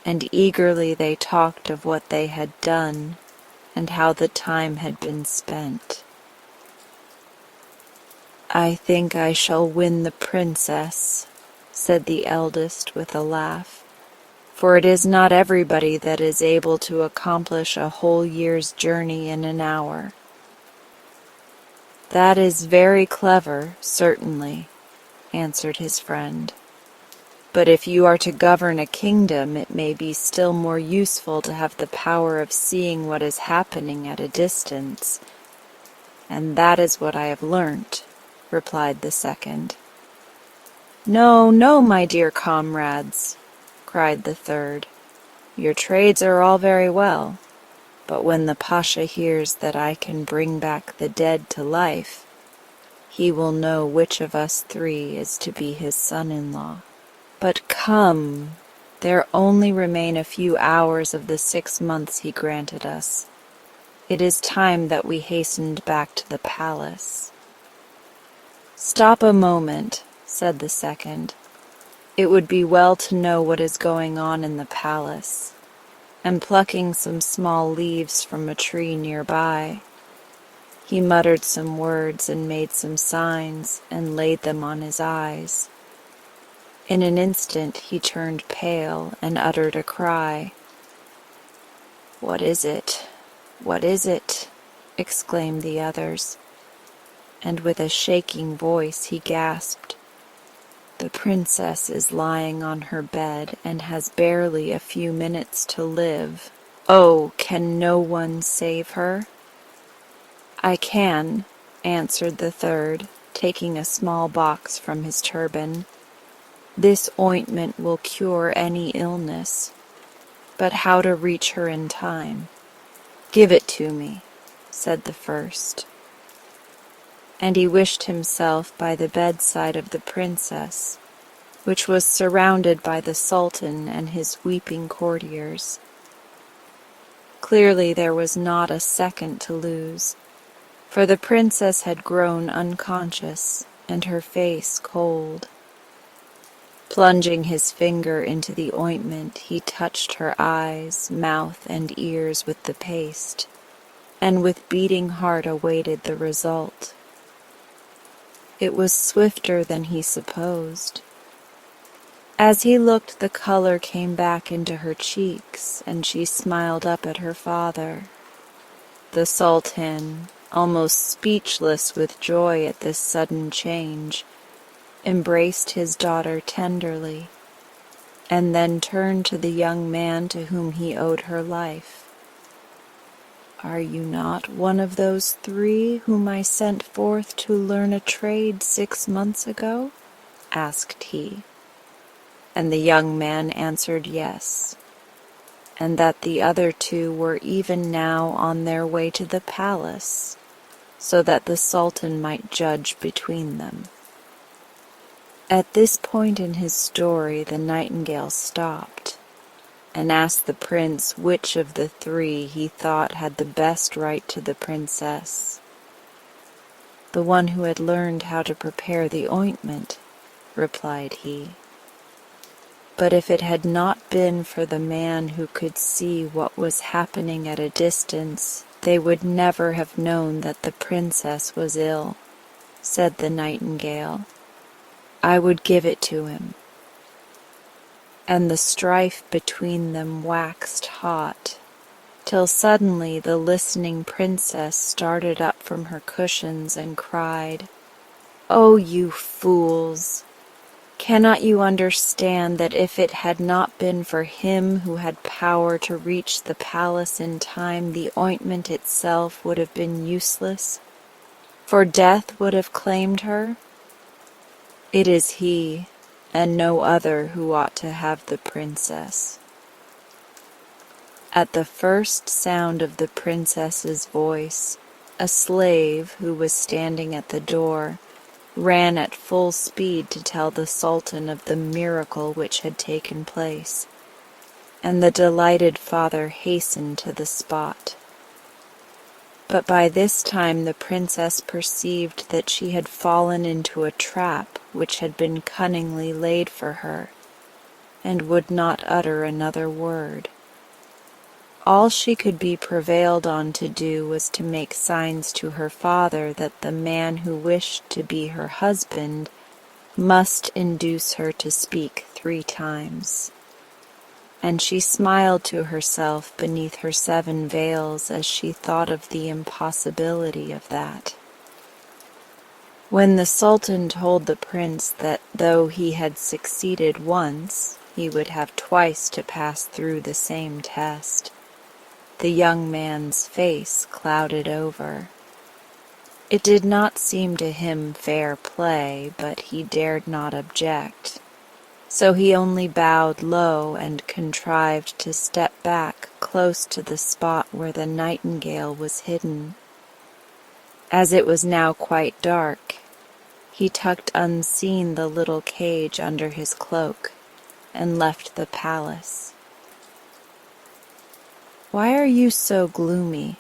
and eagerly they talked of what they had done, and how the time had been spent. "I think I shall win the princess," said the eldest with a laugh, "for it is not everybody that is able to accomplish a whole year's journey in an hour." "That is very clever, certainly," answered his friend. "But if you are to govern a kingdom, it may be still more useful to have the power of seeing what is happening at a distance, and that is what I have learnt," replied the second. "No, no, my dear comrades," cried the third. "Your trades are all very well, but when the pasha hears that I can bring back the dead to life, he will know which of us 3 is to be his son-in-law. But come, there only remain a few hours of the 6 months he granted us. It is time that we hastened back to the palace." "Stop a moment," said the second. "It would be well to know what is going on in the palace." And plucking some small leaves from a tree nearby, he muttered some words and made some signs and laid them on his eyes. In an instant he turned pale and uttered a cry. "What is it? What is it?" exclaimed the others, and with a shaking voice he gasped, "The princess is lying on her bed and has barely a few minutes to live. Oh, can no one save her?" "I can," answered the third, taking a small box from his turban. "This ointment will cure any illness, but how to reach her in time?" "Give it to me," said the first. And he wished himself by the bedside of the princess, which was surrounded by the Sultan and his weeping courtiers. Clearly there was not a second to lose, for the princess had grown unconscious and her face cold. Plunging his finger into the ointment, he touched her eyes, mouth, and ears with the paste, and with beating heart awaited the result. It was swifter than he supposed. As he looked, the color came back into her cheeks, and she smiled up at her father. The Sultan, almost speechless with joy at this sudden change, embraced his daughter tenderly, and then turned to the young man to whom he owed her life. "Are you not one of those 3 whom I sent forth to learn a trade 6 months ago?" asked he. And the young man answered yes, and that the other 2 were even now on their way to the palace, so that the Sultan might judge between them. At this point in his story the nightingale stopped, and asked the prince which of the 3 he thought had the best right to the princess. "The one who had learned how to prepare the ointment," replied he. "But if it had not been for the man who could see what was happening at a distance, they would never have known that the princess was ill," said the nightingale. "I would give it to him." And the strife between them waxed hot, till suddenly the listening princess started up from her cushions and cried, "Oh, you fools! Cannot you understand that if it had not been for him who had power to reach the palace in time, the ointment itself would have been useless, for death would have claimed her? It is he, and no other, who ought to have the princess." At the first sound of the princess's voice, a slave who was standing at the door ran at full speed to tell the Sultan of the miracle which had taken place, and the delighted father hastened to the spot. But by this time the princess perceived that she had fallen into a trap which had been cunningly laid for her, and would not utter another word. All she could be prevailed on to do was to make signs to her father that the man who wished to be her husband must induce her to speak 3 times. And she smiled to herself beneath her 7 veils as she thought of the impossibility of that. When the Sultan told the prince that though he had succeeded once, he would have twice to pass through the same test, the young man's face clouded over. It did not seem to him fair play, but he dared not object. So he only bowed low and contrived to step back close to the spot where the nightingale was hidden. As it was now quite dark, he tucked unseen the little cage under his cloak and left the palace. "Why are you so gloomy?"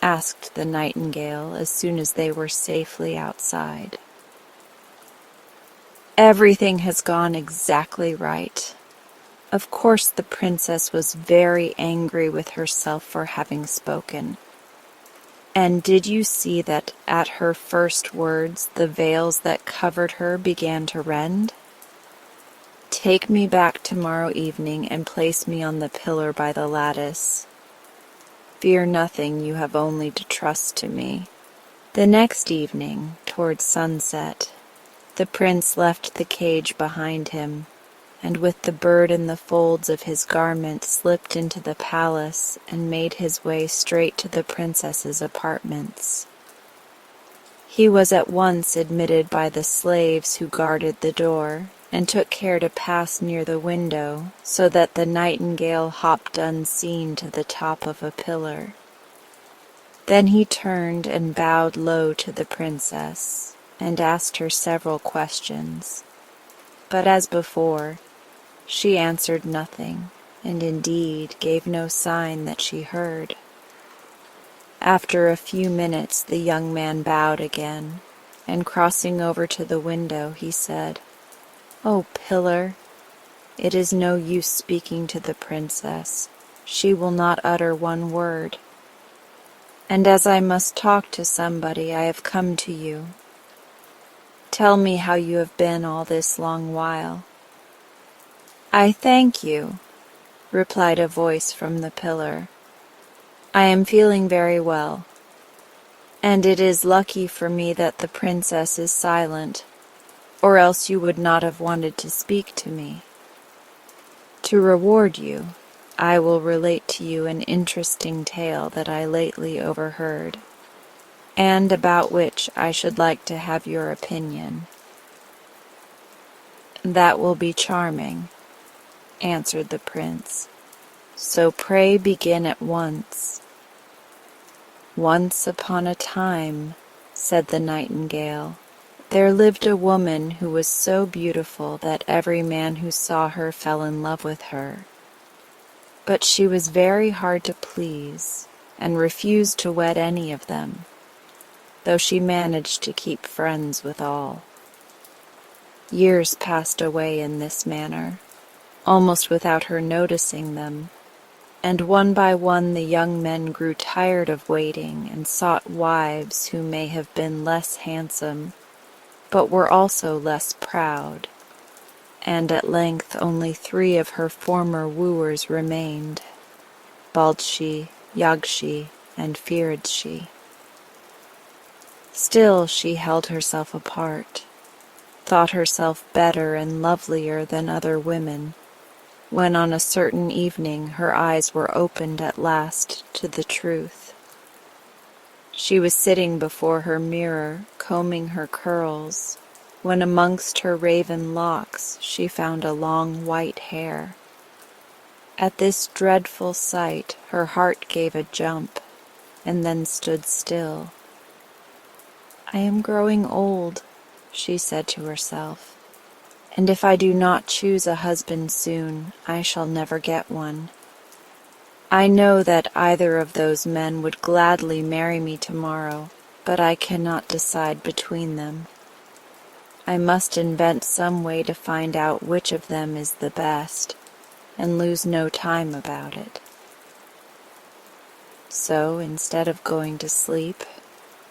asked the nightingale as soon as they were safely outside. "Everything has gone exactly right. Of course the princess was very angry with herself for having spoken. And did you see that at her first words the veils that covered her began to rend? Take me back tomorrow evening and place me on the pillar by the lattice. Fear nothing, you have only to trust to me." The next evening, towards sunset, the prince left the cage behind him, and with the bird in the folds of his garment slipped into the palace and made his way straight to the princess's apartments. He was at once admitted by the slaves who guarded the door, and took care to pass near the window, so that the nightingale hopped unseen to the top of a pillar. Then he turned and bowed low to the princess, and asked her several questions. But as before, she answered nothing, and indeed gave no sign that she heard. After a few minutes the young man bowed again, and crossing over to the window, he said, "Oh, pillar, it is no use speaking to the princess. She will not utter one word. And as I must talk to somebody, I have come to you. Tell me how you have been all this long while." "I thank you," replied a voice from the pillar. I am feeling very well, and it is lucky for me that the princess is silent, or else you would not have wanted to speak to me. To reward you, I will relate to you an interesting tale that I lately overheard, and about which I should like to have your opinion." "That will be charming," answered the prince, "so pray begin at once." "Once upon a time," said the nightingale, "there lived a woman who was so beautiful that every man who saw her fell in love with her. But she was very hard to please, and refused to wed any of them, though she managed to keep friends with all. Years passed away in this manner, almost without her noticing them, and one by one the young men grew tired of waiting and sought wives who may have been less handsome, but were also less proud, and at length only 3 of her former wooers remained, Baldshi, Yagshi, and Firdshi. Still she held herself apart, thought herself better and lovelier than other women, when on a certain evening her eyes were opened at last to the truth. She was sitting before her mirror, combing her curls, when amongst her raven locks she found a long white hair. At this dreadful sight her heart gave a jump, and then stood still. "I am growing old," she said to herself, "and if I do not choose a husband soon, I shall never get one. I know that either of those men would gladly marry me tomorrow, but I cannot decide between them. I must invent some way to find out which of them is the best, and lose no time about it." So, instead of going to sleep,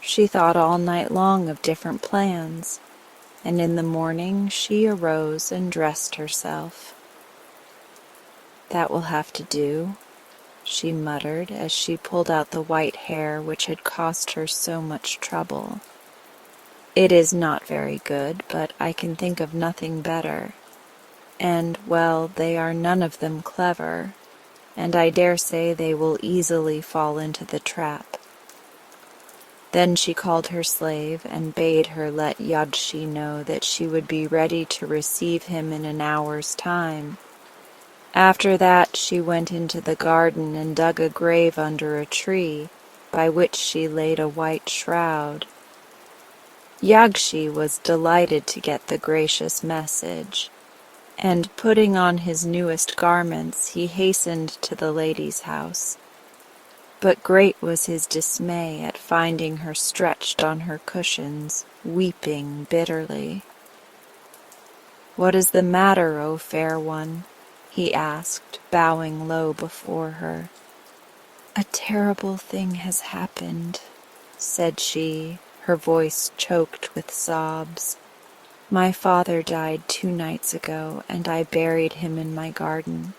she thought all night long of different plans, and in the morning she arose and dressed herself. "That will have to do," she muttered as she pulled out the white hair which had cost her so much trouble. "It is not very good, but I can think of nothing better. And, well, they are none of them clever, and I dare say they will easily fall into the trap." Then she called her slave and bade her let Yadshi know that she would be ready to receive him in an hour's time. After that she went into the garden and dug a grave under a tree, by which she laid a white shroud. Yagshi was delighted to get the gracious message, and putting on his newest garments he hastened to the lady's house. But great was his dismay at finding her stretched on her cushions, weeping bitterly. "What is the matter, O fair one?" he asked, bowing low before her. "A terrible thing has happened," said she, her voice choked with sobs. "My father died 2 nights ago, and I buried him in my garden.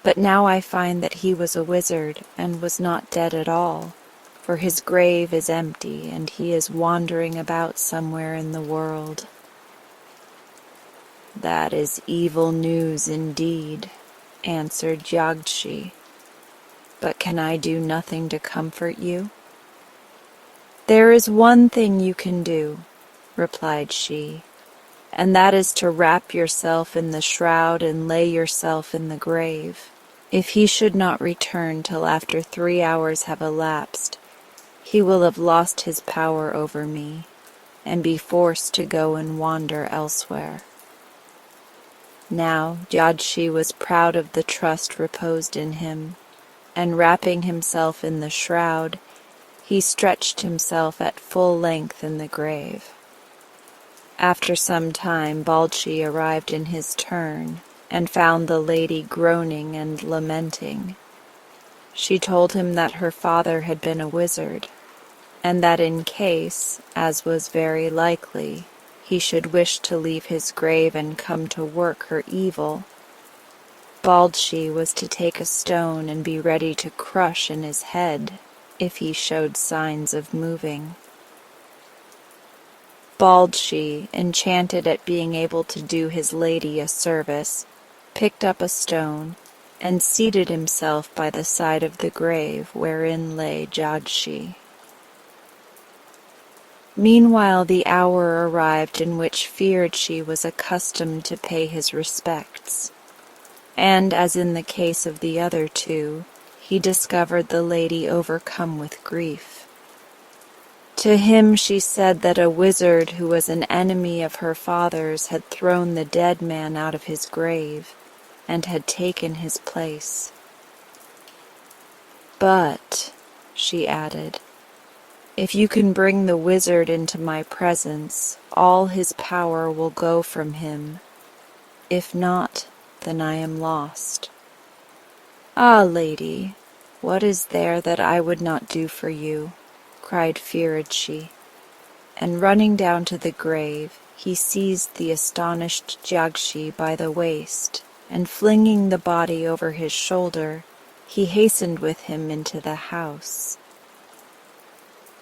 But now I find that he was a wizard, and was not dead at all, for his grave is empty, and he is wandering about somewhere in the world." "That is evil news indeed," answered Yagshi. "But can I do nothing to comfort you?" "There is one thing you can do," replied she, "and that is to wrap yourself in the shroud and lay yourself in the grave. If he should not return till after 3 hours have elapsed, he will have lost his power over me, and be forced to go and wander elsewhere." Now Jadshi was proud of the trust reposed in him, and wrapping himself in the shroud, he stretched himself at full length in the grave. After some time Baldshi arrived in his turn, and found the lady groaning and lamenting. She told him that her father had been a wizard, and that in case, as was very likely, he should wish to leave his grave and come to work her evil, Baldshi was to take a stone and be ready to crush in his head if he showed signs of moving. Baldshi, enchanted at being able to do his lady a service, picked up a stone and seated himself by the side of the grave wherein lay Jagshi. Meanwhile the hour arrived in which Firdshi was accustomed to pay his respects, and, as in the case of the other two, he discovered the lady overcome with grief. To him she said that a wizard who was an enemy of her father's had thrown the dead man out of his grave and had taken his place. "But," she added, "if you can bring the wizard into my presence, all his power will go from him. If not, then I am lost." "Ah, lady, what is there that I would not do for you?" cried Firdshi, and running down to the grave, he seized the astonished Jagshi by the waist, and flinging the body over his shoulder, he hastened with him into the house.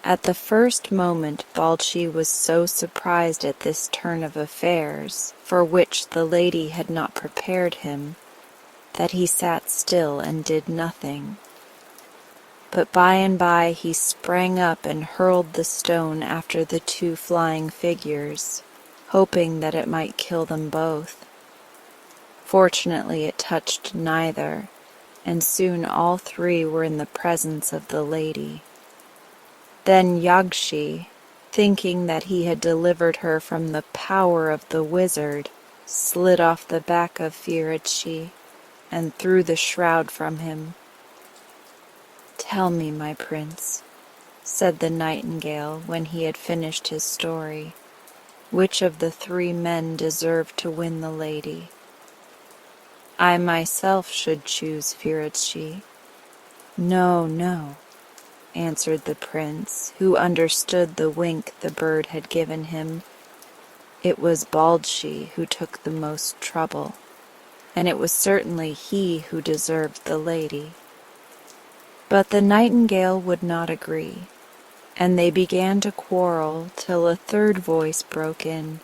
At the first moment Baldshi was so surprised at this turn of affairs, for which the lady had not prepared him, that he sat still and did nothing. But by and by he sprang up and hurled the stone after the two flying figures, hoping that it might kill them both. Fortunately it touched neither, and soon all three were in the presence of the lady. Then Jagshi, thinking that he had delivered her from the power of the wizard, slid off the back of Firdshi and threw the shroud from him. "Tell me, my prince," said the nightingale when he had finished his story, "which of the three men deserved to win the lady?" "I myself should choose Firdshi." "No, no," answered the prince, who understood the wink the bird had given him. "It was Baldshi who took the most trouble, and it was certainly he who deserved the lady." But the nightingale would not agree, and they began to quarrel till a third voice broke in.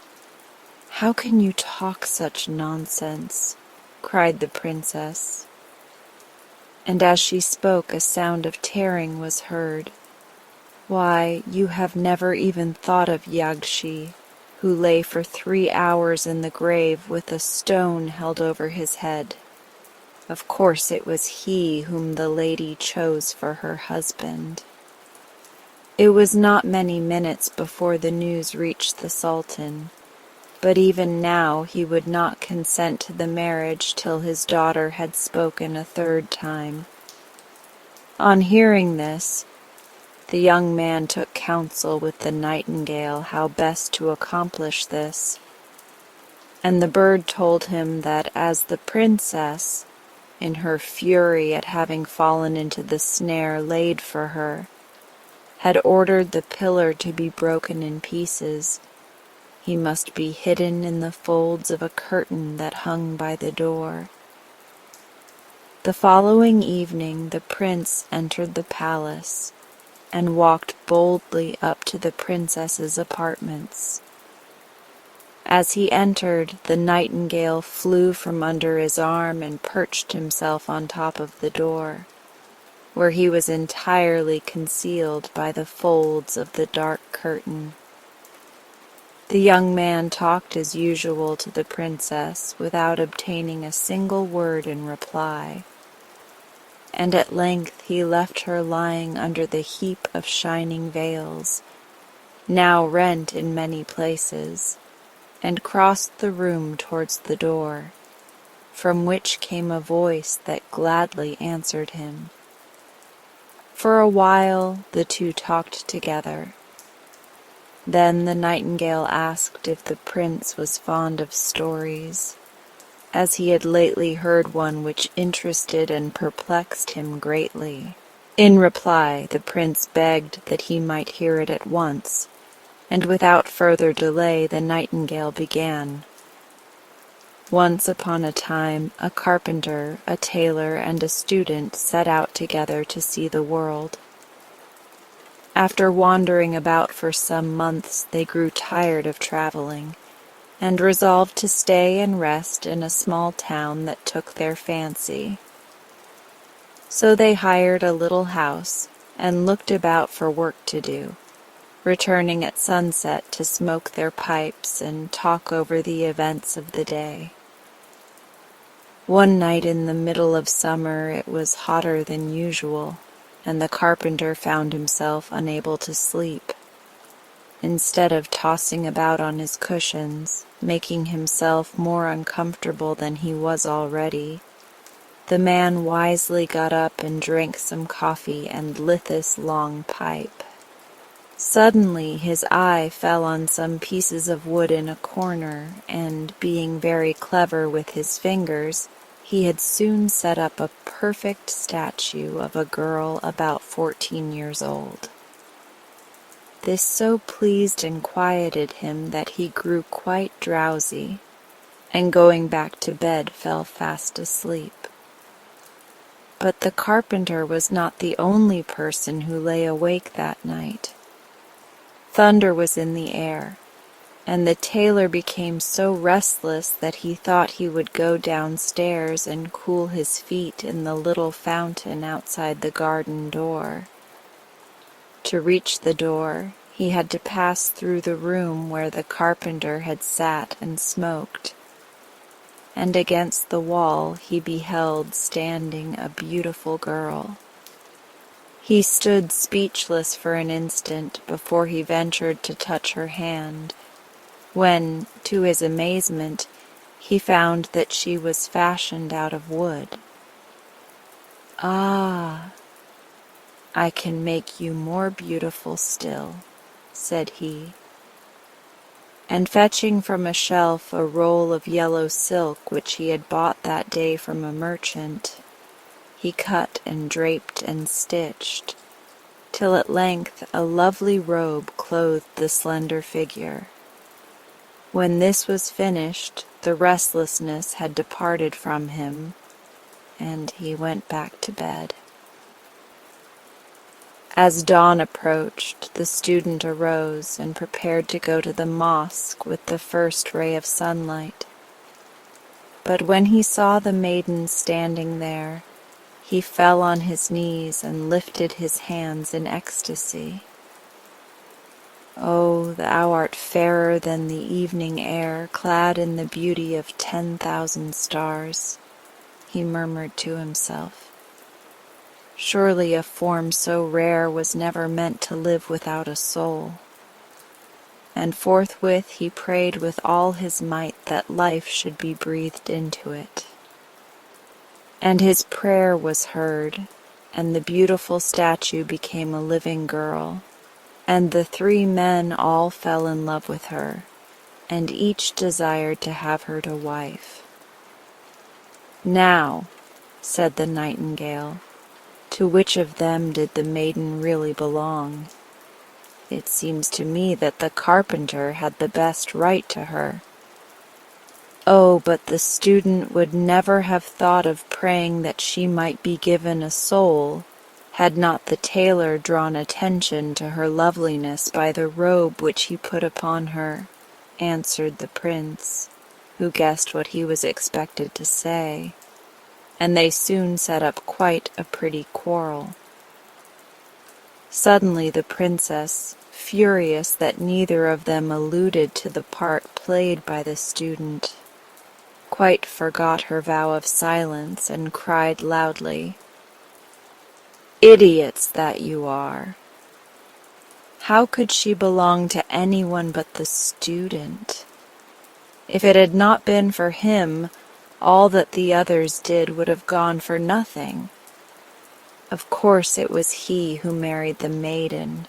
"How can you talk such nonsense?" cried the princess. And as she spoke a sound of tearing was heard. "Why, you have never even thought of Jagshi, who lay for 3 hours in the grave with a stone held over his head. Of course it was he whom the lady chose for her husband." It was not many minutes before the news reached the Sultan, but even now he would not consent to the marriage till his daughter had spoken a third time. On hearing this, the young man took counsel with the nightingale how best to accomplish this, and the bird told him that as the princess, in her fury at having fallen into the snare laid for her, had ordered the pillar to be broken in pieces, he must be hidden in the folds of a curtain that hung by the door. The following evening the prince entered the palace and walked boldly up to the princess's apartments. As he entered, the nightingale flew from under his arm and perched himself on top of the door, where he was entirely concealed by the folds of the dark curtain. The young man talked as usual to the princess without obtaining a single word in reply, and at length he left her lying under the heap of shining veils, now rent in many places, and crossed the room towards the door, from which came a voice that gladly answered him. For a while the two talked together. Then the nightingale asked if the prince was fond of stories, as he had lately heard one which interested and perplexed him greatly. In reply, the prince begged that he might hear it at once, and without further delay the nightingale began. Once upon a time, a carpenter, a tailor, and a student set out together to see the world. After wandering about for some months, they grew tired of traveling, and resolved to stay and rest in a small town that took their fancy. So they hired a little house and looked about for work to do, returning at sunset to smoke their pipes and talk over the events of the day. One night in the middle of summer it was hotter than usual, and the carpenter found himself unable to sleep. Instead of tossing about on his cushions, making himself more uncomfortable than he was already, the man wisely got up and drank some coffee and lit this long pipe. Suddenly his eye fell on some pieces of wood in a corner, and being very clever with his fingers, he had soon set up a perfect statue of a girl about 14 years old. This so pleased and quieted him that he grew quite drowsy, and going back to bed fell fast asleep. But the carpenter was not the only person who lay awake that night. Thunder was in the air, and the tailor became so restless that he thought he would go downstairs and cool his feet in the little fountain outside the garden door. To reach the door, he had to pass through the room where the carpenter had sat and smoked, and against the wall he beheld standing a beautiful girl. He stood speechless for an instant before he ventured to touch her hand, when, to his amazement, he found that she was fashioned out of wood. "Ah, I can make you more beautiful still," said he, and fetching from a shelf a roll of yellow silk which he had bought that day from a merchant, he cut and draped and stitched, till at length a lovely robe clothed the slender figure. When this was finished, the restlessness had departed from him, and he went back to bed. As dawn approached, the student arose and prepared to go to the mosque with the first ray of sunlight. But when he saw the maiden standing there, he fell on his knees and lifted his hands in ecstasy. "Oh, thou art fairer than the evening air, clad in the beauty of 10,000 stars," he murmured to himself. "Surely a form so rare was never meant to live without a soul." And forthwith he prayed with all his might that life should be breathed into it. And his prayer was heard, and the beautiful statue became a living girl, and the three men all fell in love with her, and each desired to have her to wife. "Now," said the nightingale, "to which of them did the maiden really belong? It seems to me that the carpenter had the best right to her." Oh, but the student would never have thought of praying that she might be given a soul, had not the tailor drawn attention to her loveliness by the robe which he put upon her, answered the prince, who guessed what he was expected to say, and they soon set up quite a pretty quarrel. Suddenly the princess, furious that neither of them alluded to the part played by the student, quite forgot her vow of silence and cried loudly, "Idiots that you are! How could she belong to anyone but the student? If it had not been for him, all that the others did would have gone for nothing. Of course it was he who married the maiden."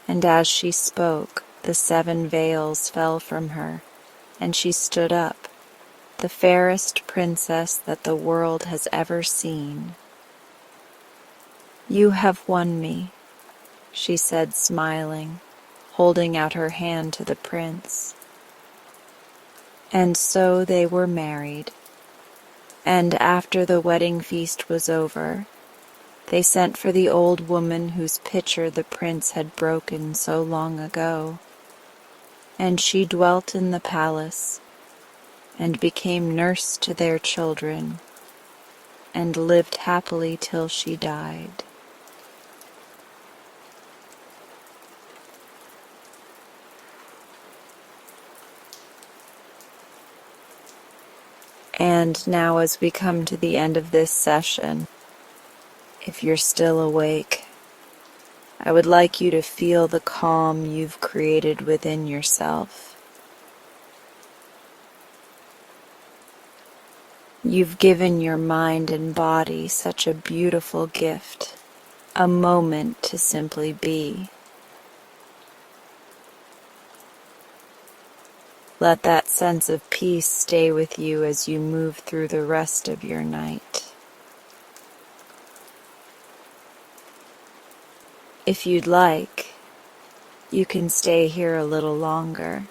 And as she spoke, the 7 veils fell from her, and she stood up, the fairest princess that the world has ever seen. "You have won me," she said, smiling, holding out her hand to the prince. And so they were married, and after the wedding feast was over, they sent for the old woman whose pitcher the prince had broken so long ago, and she dwelt in the palace, and became nurse to their children, and lived happily till she died. And now, as we come to the end of this session, if you're still awake, I would like you to feel the calm you've created within yourself. You've given your mind and body such a beautiful gift, a moment to simply be. Let that sense of peace stay with you as you move through the rest of your night. If you'd like, you can stay here a little longer.